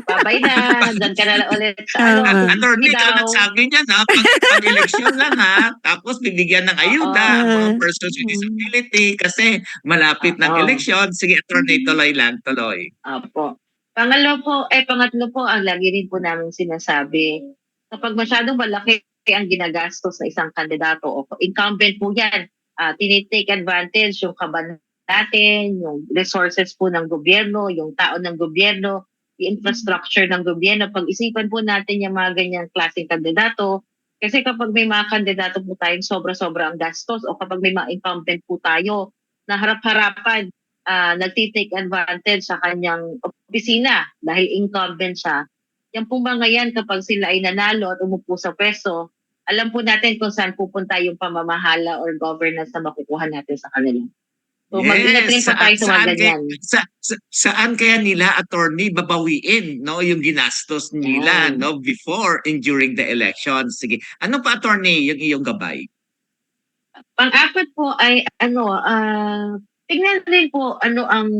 babay na, dyan ka na ulit sa Tama. Attorney, ikaw daw. nagsabi niya na pag-eleksyon lang tapos bibigyan ng ayuda ang mga Oo. persons with disability kasi malapit ng Oo. eleksyon. Sige, Attorney, tuloy lang, tuloy. Opo. Pangatlo po, ang lagi rin po namin sinasabi, kapag masyadong malaki ang ginagastos ng isang kandidato o incumbent po yan, tinitake advantage yung kaban natin, yung resources po ng gobyerno, yung tao ng gobyerno, yung infrastructure ng gobyerno. Pag-isipan po natin yung mga ganyang klaseng kandidato, kasi kapag may mga kandidato po tayong sobra-sobra ang gastos o kapag may mga incumbent po tayo na harap-harapan, nagtitake advantage sa kanyang opisina dahil incumbent siya. Yan pong mga yan kapag sila ay nanalo at umupo sa pwesto, alam po natin kung saan pupunta yung pamamahala or governance na makukuha natin sa kanila. So mag-ingat rin po tayo sa mga ganyan. Saan kaya nila, attorney, babawiin, no, yung ginastos nila, Yan. no, before and during the election? Sige. Ano pa, attorney, yung iyong gabay? Pang-apat po ay tingnan rin po ano ang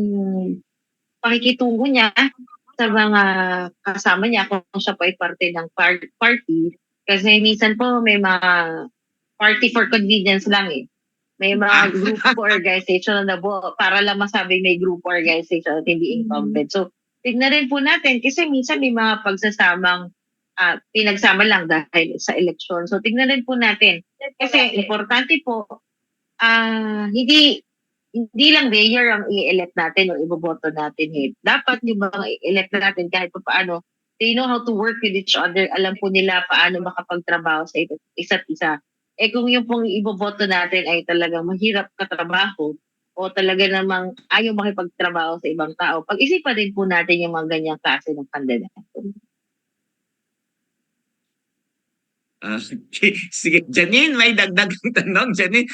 pakikitungo niya sa mga kasama niya kung siya po ay parte ng party. Kasi minsan po may mga party for convenience lang eh. May mga group organization na para lang masabing may group organization at hindi incumbent. So, tignan rin po natin kasi minsan may mga pagsasamang pinagsama lang dahil sa eleksyon. So, tignan rin po natin. Kasi importante po, hindi lang mayor ang i-elect natin o iboboto natin. Eh. Dapat yung mga i-elect natin kahit pa paano, they know how to work with each other. Alam po nila paano makapagtrabaho sa isa't isa. Eh kung yung pong iboboto natin ay talagang mahirap katrabaho o talaga namang ayaw makipagtrabaho sa ibang tao, pag-isipan din po natin yung mga ganyang klase ng kandidato. Sige, Janine, may dagdagang tanong, Janine.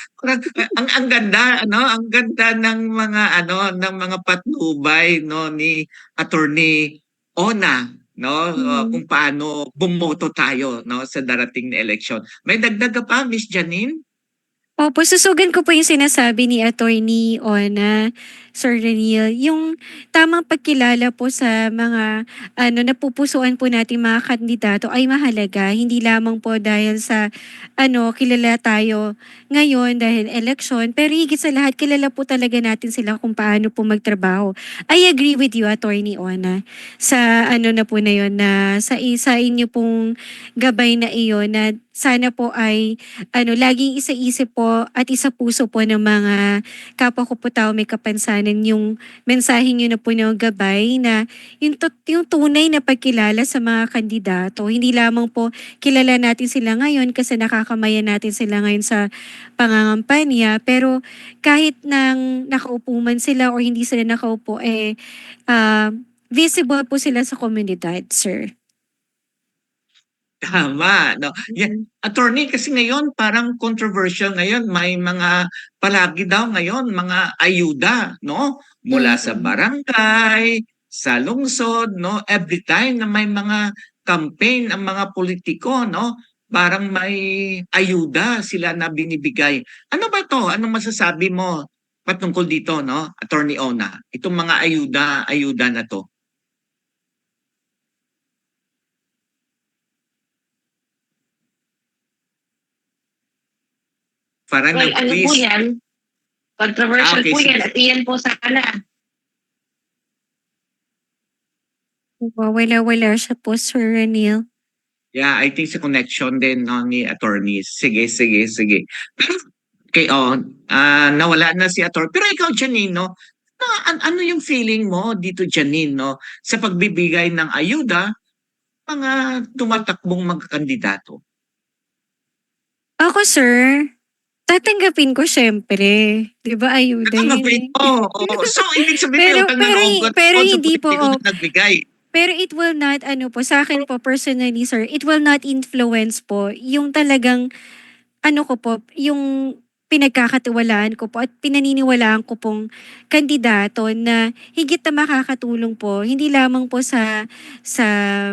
Ang ganda, ano, ang ganda ng mga ng mga patnubay, no, ni Attorney Ona, no, kung paano bumoto tayo, no, sa darating na eleksyon. May dagdag ka pa, Miss Janine? Opo, susugan ko po yung sinasabi ni Attorney Ona, Sir Raniel, yung tamang pagkilala po sa mga napupusuan po nating mga kandidato ay mahalaga. Hindi lamang po dahil sa kilala tayo ngayon dahil election, pero higit sa lahat kilala po talaga natin sila kung paano po magtrabaho. I agree with you, Attorney Ona, sa na po na yun, na sa inyo pong gabay na iyon na sana po ay laging isa-isip po at isa-puso po ng mga kapwa ko po tao may kapansanan yung mensahe nyo na po ng gabay na yung tunay na pagkilala sa mga kandidato. Hindi lamang po kilala natin sila ngayon kasi nakakamayan natin sila ngayon sa pangangampanya, pero kahit nang nakaupo man sila o hindi sila nakaupo, visible po sila sa komunidad, sir. Tama, no. Yan. Attorney, kasi ngayon parang controversial ngayon. May mga palagi daw ngayon mga ayuda, no? Mula sa barangay, sa lungsod, no? Every time na may mga campaign ang mga politiko, no? Parang may ayuda sila na binibigay. Ano ba 'to? Anong masasabi mo patungkol dito, no? Attorney Ona, itong mga ayuda na 'to. Parang Well, ano po nag-twist. yan? Controversial Okay, po sige. yan at iyan po sana. Wala siya po, Sir Raniel. Yeah, I think sa connection din, no, ni attorneys. Sige. Okay, nawala na si attorney. Pero ikaw, Janine, no? Ano yung feeling mo dito, Janine, no? Sa pagbibigay ng ayuda, mga tumatakbong magkandidato. Ako, sir, tatanggapin ko syempre. 'Di ba ayuda yun Natanggapin eh. mo. Oo. So, ibig sabihin, may utang na loob Pero sa hindi po, politiko na nagbigay. pero it will not, po, sa akin po, personally, sir, it will not influence po yung talagang, ko po, yung pinagkakatiwalaan ko po at pinaniniwalaan ko pong kandidato na higit na makakatulong po, hindi lamang po sa sa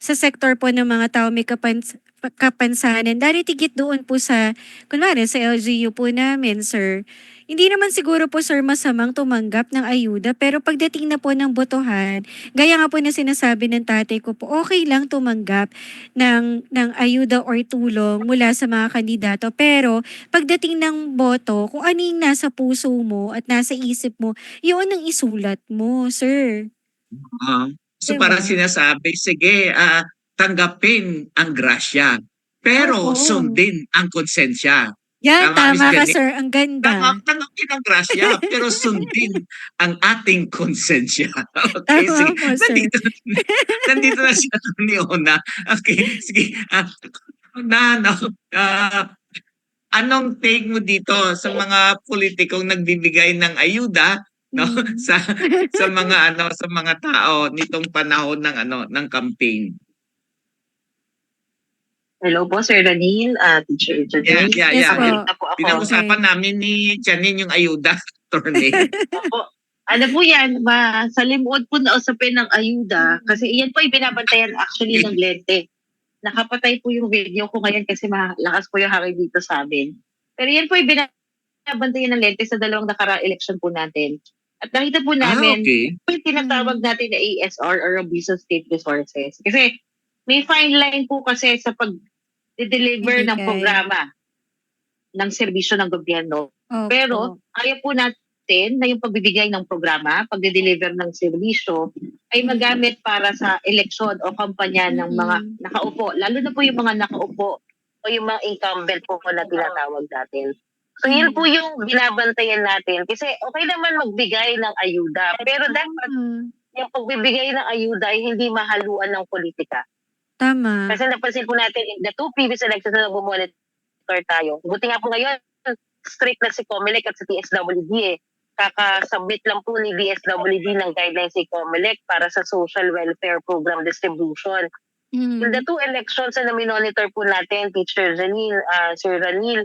sektor po ng mga tao may kapansanan. Dahil tigit doon po sa, kunwari sa LGU po namin, sir. Hindi naman siguro po, sir, masamang tumanggap ng ayuda, pero pagdating na po ng botohan, gaya nga po na sinasabi ng tatay ko po, okay lang tumanggap ng ayuda or tulong mula sa mga kandidato. Pero pagdating ng boto, kung ano yung nasa puso mo at nasa isip mo, yun ang isulat mo, sir. So Diba? parang sinasabi, sige, tanggapin ang grasya, pero Oo. sundin ang konsensya. Yan, Tama, Miss tama ka, Janine? sir. Ang ganda. Tanggapin ang grasya, pero sundin ang ating konsensya. Okay, Tama sige. po, sir. Nandito na si Atty. Ona. Okay, sige. Anong take mo dito sa mga politikong nagbibigay ng ayuda, no, sa mga tao nitong panahon ng ng campaign? Hello po, Sir Ranil, Teacher Yeah, Janine. yeah, Yes yeah. po. Balik na po ako. Pinag-usapan namin ni Janine yung ayuda, attorney. Opo. Ano po yan, masalimuot po na usapin ng ayuda kasi iyan po ay binabantayan actually ng Lente. Nakapatay po yung video ko ngayon kasi malakas po yung hangin dito sa amin. Pero yan po ay binabantayan ng Lente sa dalawang nakaraang election po natin. At nakita po namin, Okay. po yung tinatawag natin na ASR or Abuse of State Resources. Kasi may fine line po kasi sa pag-deliver ng Ibigay. programa ng serbisyo ng gobyerno. Opo. Pero ayaw po natin na yung pagbibigay ng programa, pag-deliver ng serbisyo, ay magamit para sa eleksyon o kampanya ng mga nakaupo. Lalo na po yung mga nakaupo o yung mga incumbent po na tinatawag natin. So yun po yung binabantayan natin. Kasi okay naman magbigay ng ayuda. Pero dapat yung pagbibigay ng ayuda ay hindi mahaluan ng politika. Tama. Kasi napansin po natin in the two previous elections na nag-monitor tayo. Buti nga po ngayon, strict na si COMELEC at si TSWD eh. Kaka-submit lang po ni DSWD ng guidelines si COMELEC para sa social welfare program distribution. In the two elections na monitor po natin, Teacher Janine, Sir Ranil,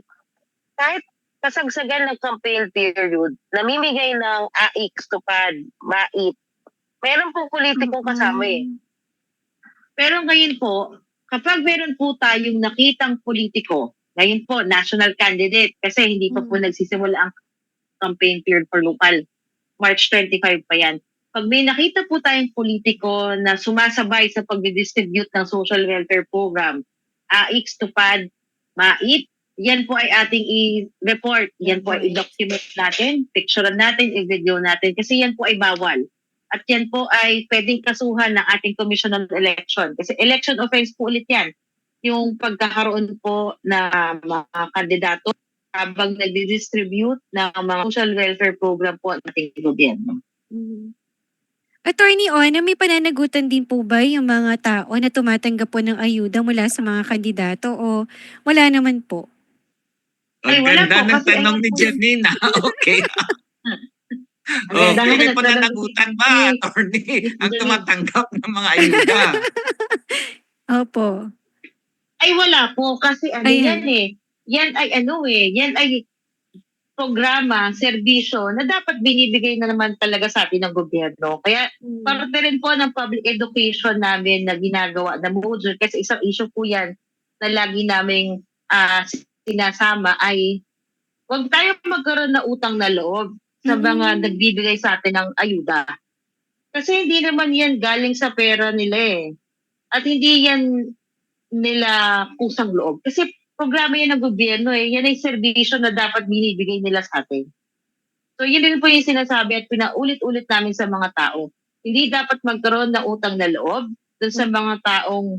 kahit kasagsagan ng campaign period, namimigay ng AIX, TUPAD, MAIP, meron pong politikong kasama eh. Pero ngayon po, kapag meron po tayong nakitang politiko, ngayon po, national candidate, kasi hindi pa po nagsisimula ang campaign period for local. March 25 pa yan. Pag may nakita po tayong politiko na sumasabay sa pag-distribute ng social welfare program, AIX, TUPAD, MAIP, yan po ay ating i-report. Yan po ay i-document natin, picturean natin, i-video natin, kasi yan po ay bawal. At yan po ay pwedeng kasuhan ng ating Commission on Election. Kasi election offense po ulit yan. Yung pagkakaroon po na mga kandidato habang nag-distribute ng mga social welfare program po ng ating gobyerno. Attorney Ona, may pananagutan din po ba yung mga tao na tumatanggap po ng ayuda mula sa mga kandidato o wala naman po? Ang Ay, wala ganda po, ng kasi tanong ayun ni po. Janine. Okay. Ang ganda Okay, may ng tanong pananagutan ba, ni- attorney, ang Janine. tumatanggap ng mga ayuda? Opo. Ay, wala po. Kasi ano Ayan. yan eh. Yan ay programa, serbisyo na dapat binibigay na naman talaga sa atin ng gobyerno. Kaya parte rin po ng public education namin na ginagawa na module kasi isang issue po yan na lagi naming sinasama ay huwag tayo magkaroon na utang na loob sa mga nagbibigay sa atin ng ayuda. Kasi hindi naman yan galing sa pera nila eh. At hindi yan nila kusang loob. Kasi programa yan ng gobyerno eh. Yan ay serbisyo na dapat binibigay nila sa atin. So yun din po yung sinasabi at pinaulit-ulit namin sa mga tao. Hindi dapat magkaroon ng utang na loob dun sa mga taong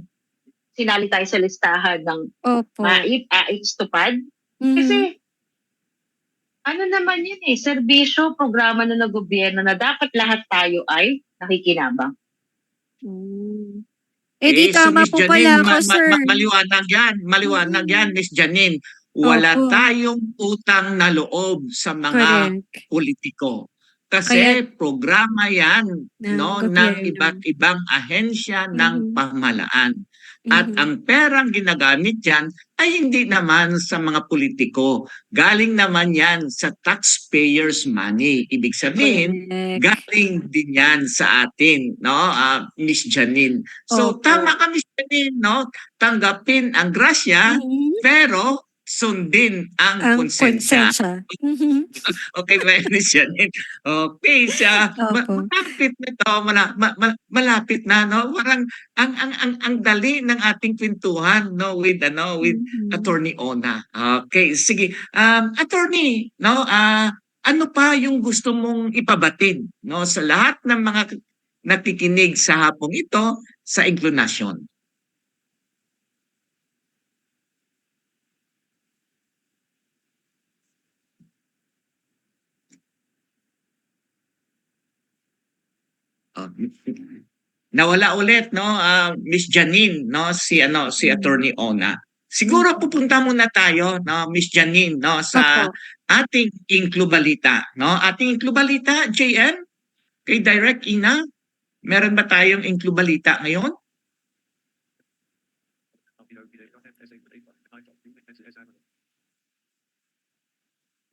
sinali tayo sa listahan ng Opo. MAIP, AIX, TUPAD. Kasi ano naman yun eh, serbisyo, programa na ng gobyerno na dapat lahat tayo ay nakikinabang. Eh di So tama Miss po Janine, pala ako, sir. maliwanag yan. Maliwanag yan, Miss Janine. Wala Opo. tayong utang na loob sa mga Correct. politiko. Kasi programa yan Ng ng gobyerno. iba't ibang ahensya ng pamahalaan. At Mhm. ang perang ginagamit yan ay hindi naman sa mga politiko. Galing naman yan sa taxpayers' money. Ibig sabihin, Correct. galing din yan sa atin, no, Miss Janine. So, Opo. tama ka, Miss Janine, no? Tanggapin ang grasya, pero sundin ang konsensya. Okay ba, Miss Janine? Okay, Opo. malapit na to, malapit na, no? Parang ang dali ng ating kwentuhan, no, with Attorney Ona. Okay, sige. Attorney, no, ano pa yung gusto mong ipabatid, no, sa lahat ng mga nakikinig sa hapong ito sa inklinasyon? Nawala ulit, no, Miss Janine, no, si Attorney Ona. Siguro pupunta muna tayo, no, Miss Janine, no, sa Opo. ating Inklubalita, no? Ating Inklubalita, JM, kay Direct Ina, meron ba tayong Inklubalita ngayon?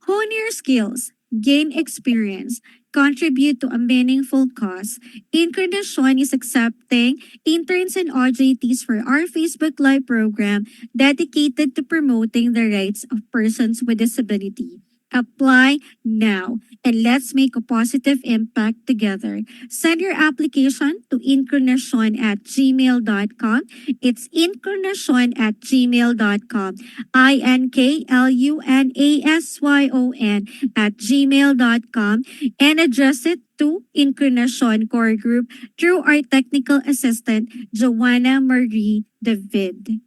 Hone your skills, gain experience, contribute to a meaningful cause. Incarnation is accepting interns and OJTs for our Facebook Live program dedicated to promoting the rights of persons with disability. Apply now and let's make a positive impact together. Send your application to incarnation@gmail.com. It's incarnation@gmail.com. INKLUNASYON@gmail.com and address it to Incarnation Core Group through our technical assistant, Joanna Marie David.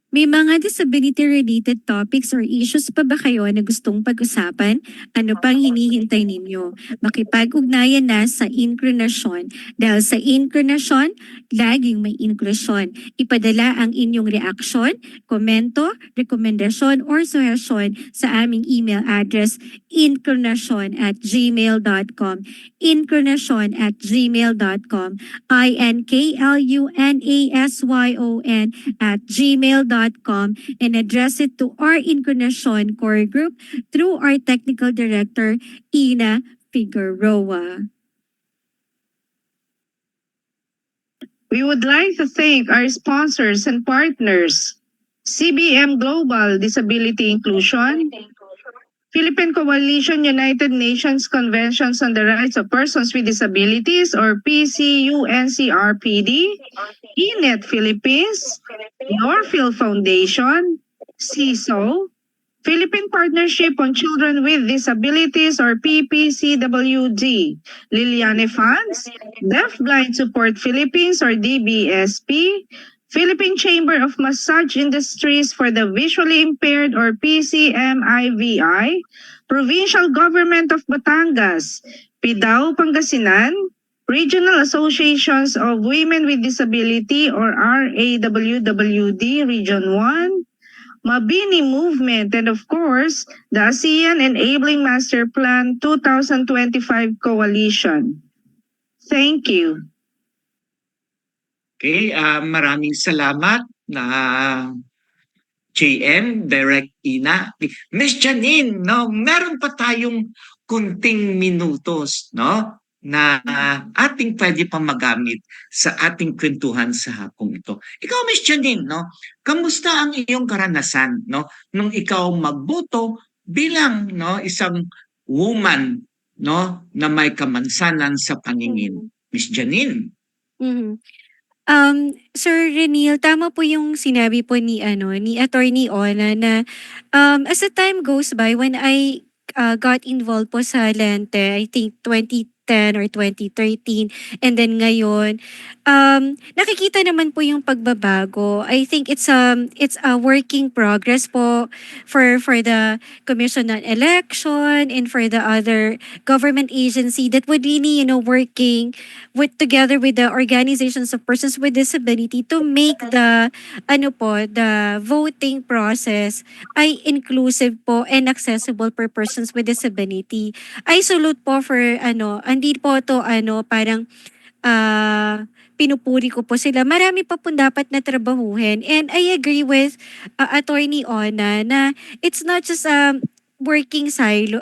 May mga disability-related topics or issues pa ba kayo na gustong pag-usapan? Ano pang hinihintay ninyo? Makipag-ugnayan na sa Incarnation. Dahil sa Incarnation, laging may inklusyon. Ipadala ang inyong reaksyon, komento, rekomendasyon, or suggestion sa aming email address incarnation@gmail.com incarnation@gmail.com INKLUNASYON@gmail.com and address it to our Incarnation Core Group through our Technical Director, Ina Figueroa. We would like to thank our sponsors and partners, CBM Global Disability Inclusion, Philippine Coalition United Nations Conventions on the Rights of Persons with Disabilities or PCUNCRPD, INET Philippines, Norfield Foundation, CISO, Philippine Partnership on Children with Disabilities or PPCWD, Liliane Funds, Deafblind Support Philippines or DBSP, Philippine Chamber of Massage Industries for the Visually Impaired or PCMIVI, Provincial Government of Batangas, PIDAO Pangasinan, Regional Associations of Women with Disability or RAWWD Region 1, Mabini Movement, and of course, the ASEAN Enabling Master Plan 2025 Coalition. Thank you. Okay, maraming salamat na JM, Direct Ina. Miss Janine, no, meron pa tayong kunting minutos, no, na ating pwede pa magamit sa ating kwentuhan sa hapong ito. Ikaw, Miss Janine, no, kamusta ang iyong karanasan, no, nung ikaw magboto bilang, no, isang woman, no, na may kamansanan sa paningin? Miss Janine. Mhm. Sir Renil, tama po yung sinabi po ni ni Attorney Ona na as the time goes by, when I got involved po sa Lente, I think 2010 or 2013, and then ngayon, nakikita naman po yung pagbabago. I think it's a working progress po for the Commission on Election and for the other government agency that would really, working together with the organizations of persons with disability to make the the voting process ay inclusive po and accessible for persons with disability. I salute po for hindi po to parang pinupuri ko po sila. Marami pa po dapat na trabahuhin, and I agree with Attorney Ona na it's not just working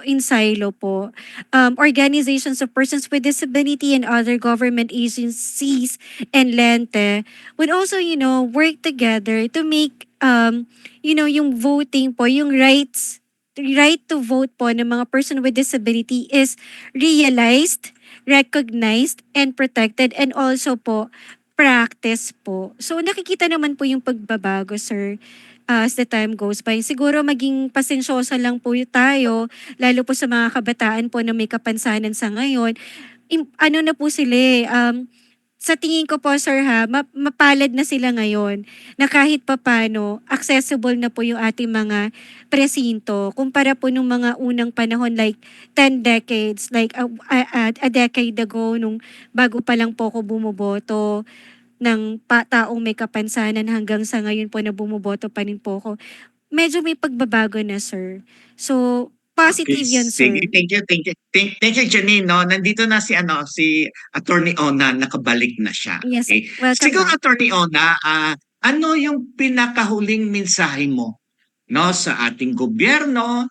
in silo po. Organizations of persons with disability and other government agencies and Lente would also, work together to make, yung voting po, yung right to vote po ng mga person with disability is realized, recognized, and protected, and also po practice po. So nakikita naman po yung pagbabago, sir, as the time goes by. Siguro maging pasensyosa lang po tayo, lalo po sa mga kabataan po na may kapansanan sa ngayon. Na po sila sa tingin ko po, sir, mapalad na sila ngayon na kahit papano accessible na po yung ating mga presinto kumpara po nung mga unang panahon like 10 decades, like a decade ago nung bago pa lang po ako bumoboto ng taong may kapansanan hanggang sa ngayon po na bumoboto pa rin po ako. Medyo may pagbabago na, sir. So, positive yan, sir. Sige, thank you. Thank you, Janine. No? Nandito na si Attorney Ona, nakabalik na siya. Yes, Okay? welcome Siguro, back. Attorney Ona, ano yung pinakahuling mensahe mo, no, sa ating gobyerno,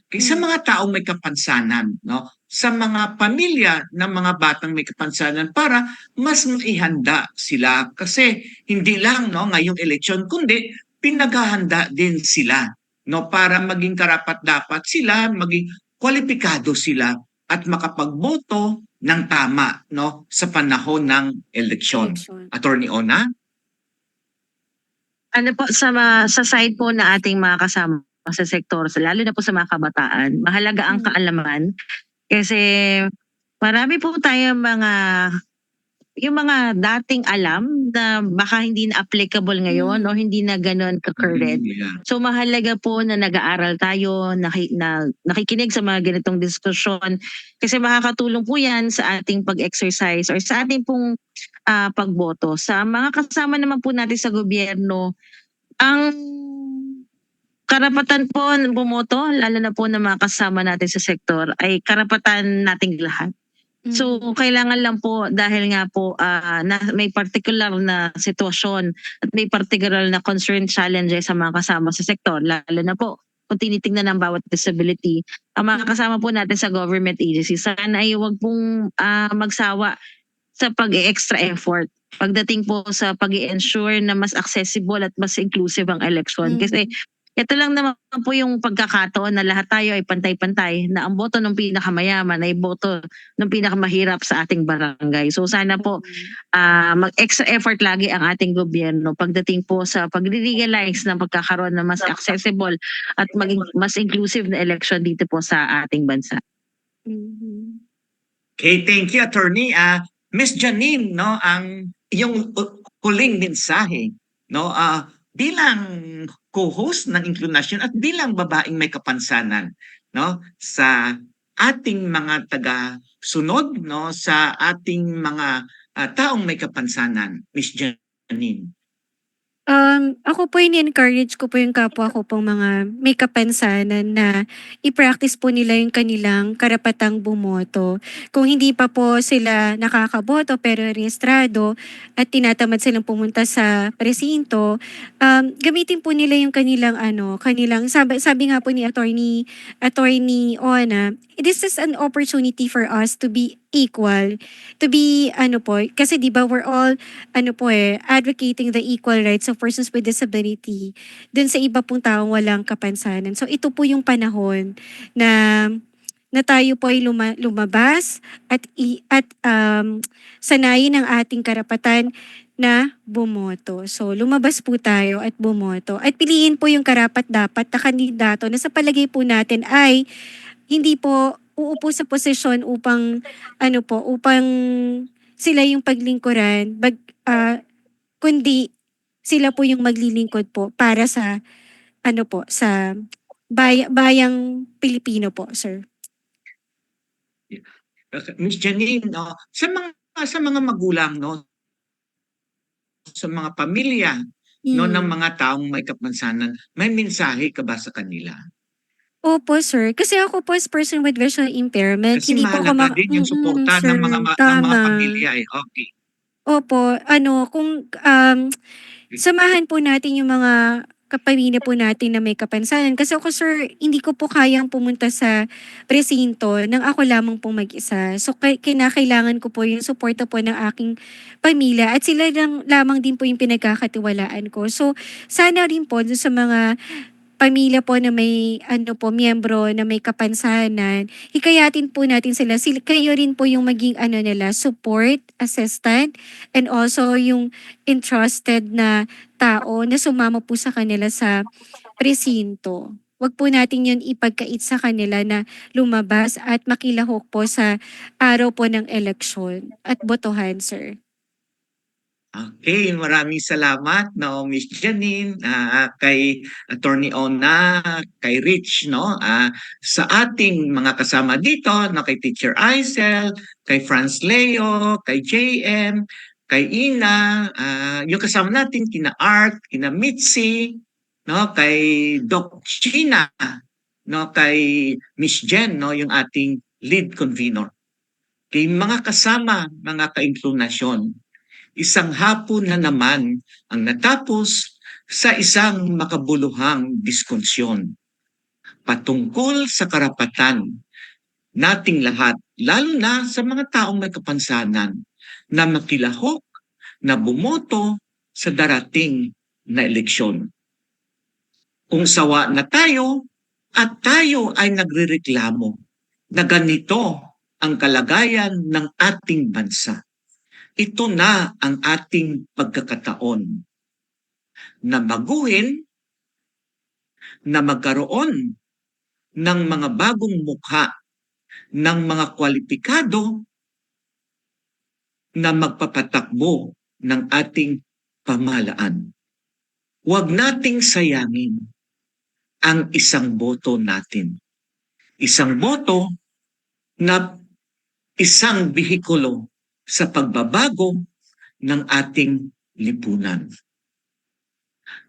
sa mga taong may kapansanan, no, sa mga pamilya ng mga batang may kapansanan para mas maihanda sila kasi hindi lang no ngayong eleksyon kundi pinaghahanda din sila no para maging karapat-dapat sila, maging kwalipikado sila at makapagboto ng tama no sa panahon ng eleksyon. Election. Attorney Ona? Ano po sa side po na ating mga kasama sa sektor, lalo na po sa mga kabataan, mahalaga ang kaalaman kasi marami po tayong yung mga dating alam na baka hindi na applicable ngayon o hindi na gano'n ka-current. Yeah. So mahalaga po na nag-aaral tayo, nakikinig sa mga ganitong diskusyon kasi makakatulong po yan sa ating pag-exercise or sa ating pong pagboto. Sa mga kasama naman po natin sa gobyerno, ang karapatan po ng bumoto, lalo na po ng mga kasama natin sa sektor, ay karapatan nating lahat. So kailangan lang po dahil nga po na may particular na sitwasyon at may particular na concern challenges sa mga kasama sa sektor, lalo na po kung tinitingnan ng bawat disability, ang mga kasama po natin sa government agency, sana ay huwag pong magsawa sa pag-extra effort pagdating po sa pag-ensure na mas accessible at mas inclusive ang election. Kasi ito lang naman po yung pagkakataon na lahat tayo ay pantay-pantay, na ang boto ng pinakamayaman ay boto ng pinakamahirap sa ating barangay. So sana po mag-extra effort lagi ang ating gobyerno pagdating po sa pag-realize ng pagkakaroon ng mas accessible at maging mas inclusive na election dito po sa ating bansa. Okay, thank you, Attorney. Miss Janine, no, ang iyong huling mensahe, no, bilang co-host ng Inclunation at bilang babaeng may kapansanan, no, sa ating mga taga-sunod, no, sa ating mga taong may kapansanan, Miss Janine. Ako po ini-encourage ko po yung kapwa ko pong mga may kapansanan na i-practice po nila yung kanilang karapatang bumoto. Kung hindi pa po sila nakakaboto pero rehistrado at tinatamad silang pumunta sa presinto, gamitin po nila yung kanilang sabi nga po ni Attorney Ona, this is an opportunity for us to be equal, to be kasi 'di ba we're all advocating the equal rights of persons with disability dun sa iba pong taong walang kapansanan. So ito po yung panahon na tayo po ay lumabas at sanayin ang ating karapatan na bumoto. So lumabas po tayo at bumoto at piliin po yung karapat-dapat na kandidato na sa palagay po natin ay hindi po uupo sa posisyon upang upang sila yung paglingkuran, kundi sila po yung maglilingkod po para sa sa bayang Pilipino po, sir. Miss Janine, no, sa mga magulang, no, sa mga pamilya, no, ng mga taong may kapansanan, may mensahe ka ba sa kanila? Opo, sir. Kasi ako po as person with visual impairment, Kasi hindi po ako mahalaga din yung suporta sir, ng mga tama. pamilya eh. Okay. Opo, kung samahan po natin yung mga kapamilya po natin na may kapansanan. Kasi ako, sir, hindi ko po kayang pumunta sa presinto nang ako lamang pong mag-isa. So, kinakailangan ko po yung suporta po ng aking pamilya at sila lang lamang din po yung pinagkakatiwalaan ko. So, sana rin po dun sa mga pamilya po na may miyembro na may kapansanan, hikayatin po natin sila. Kayo rin po yung maging nila, support, assistant, and also yung entrusted na tao na sumama po sa kanila sa presinto. Wag po natin yun ipagkait sa kanila na lumabas at makilahok po sa araw po ng eleksyon at botohan, sir. Okay, maraming salamat, no, Miss Janine, kay Attorney Ona, kay Rich, no, sa ating mga kasama dito, no, kay Teacher Aisel, kay Franz Leo, kay JM, kay Ina, yung kasama natin, kina Art, kina Mitzi, no, kay Doc China, no, kay Miss Jen, no, yung ating lead convener. Kay mga kasama, mga ka-inclinasyon, Isang hapon na naman ang natapos sa isang makabuluhang diskunsyon patungkol sa karapatan nating lahat, lalo na sa mga taong may kapansanan, na makilahok, na bumoto sa darating na eleksyon. Kung sawa na tayo at tayo ay nagrereklamo na ganito ang kalagayan ng ating bansa, ito na ang ating pagkakataon na baguhin, na magkaroon ng mga bagong mukha, ng mga kwalipikado na magpapatakbo ng ating pamahalaan. Huwag nating sayangin ang isang boto natin. Isang boto na isang bihikulo sa pagbabago ng ating lipunan.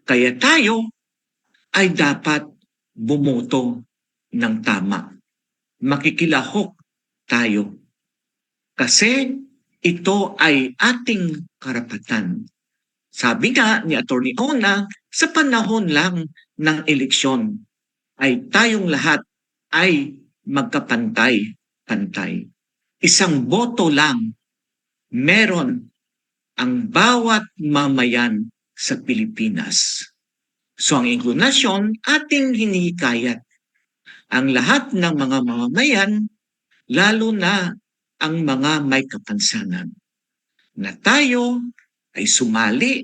Kaya tayo ay dapat bumoto ng tama. Makikilahok tayo. Kasi ito ay ating karapatan. Sabi nga ni Atty. Ona, sa panahon lang ng eleksyon ay tayong lahat ay magkapantay-pantay. Isang boto lang meron ang bawat mamayan sa Pilipinas. So ang inklinasyon ating hinihikayat ang lahat ng mga mamamayan, lalo na ang mga may kapansanan, na tayo ay sumali,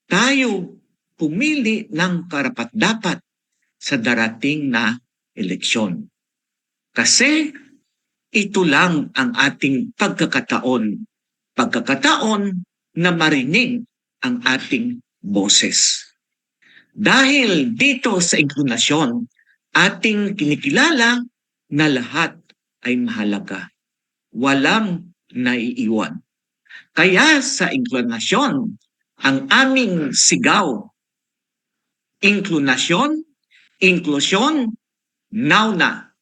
tayo pumili ng karapat-dapat sa darating na eleksyon. Kasi ito lang ang ating pagkakataon na marinig ang ating boses. Dahil dito sa inklinasyon, ating kinikilala na lahat ay mahalaga. Walang naiiwan. Kaya sa inklinasyon, ang aming sigaw, inklinasyon, inklusyon, now na.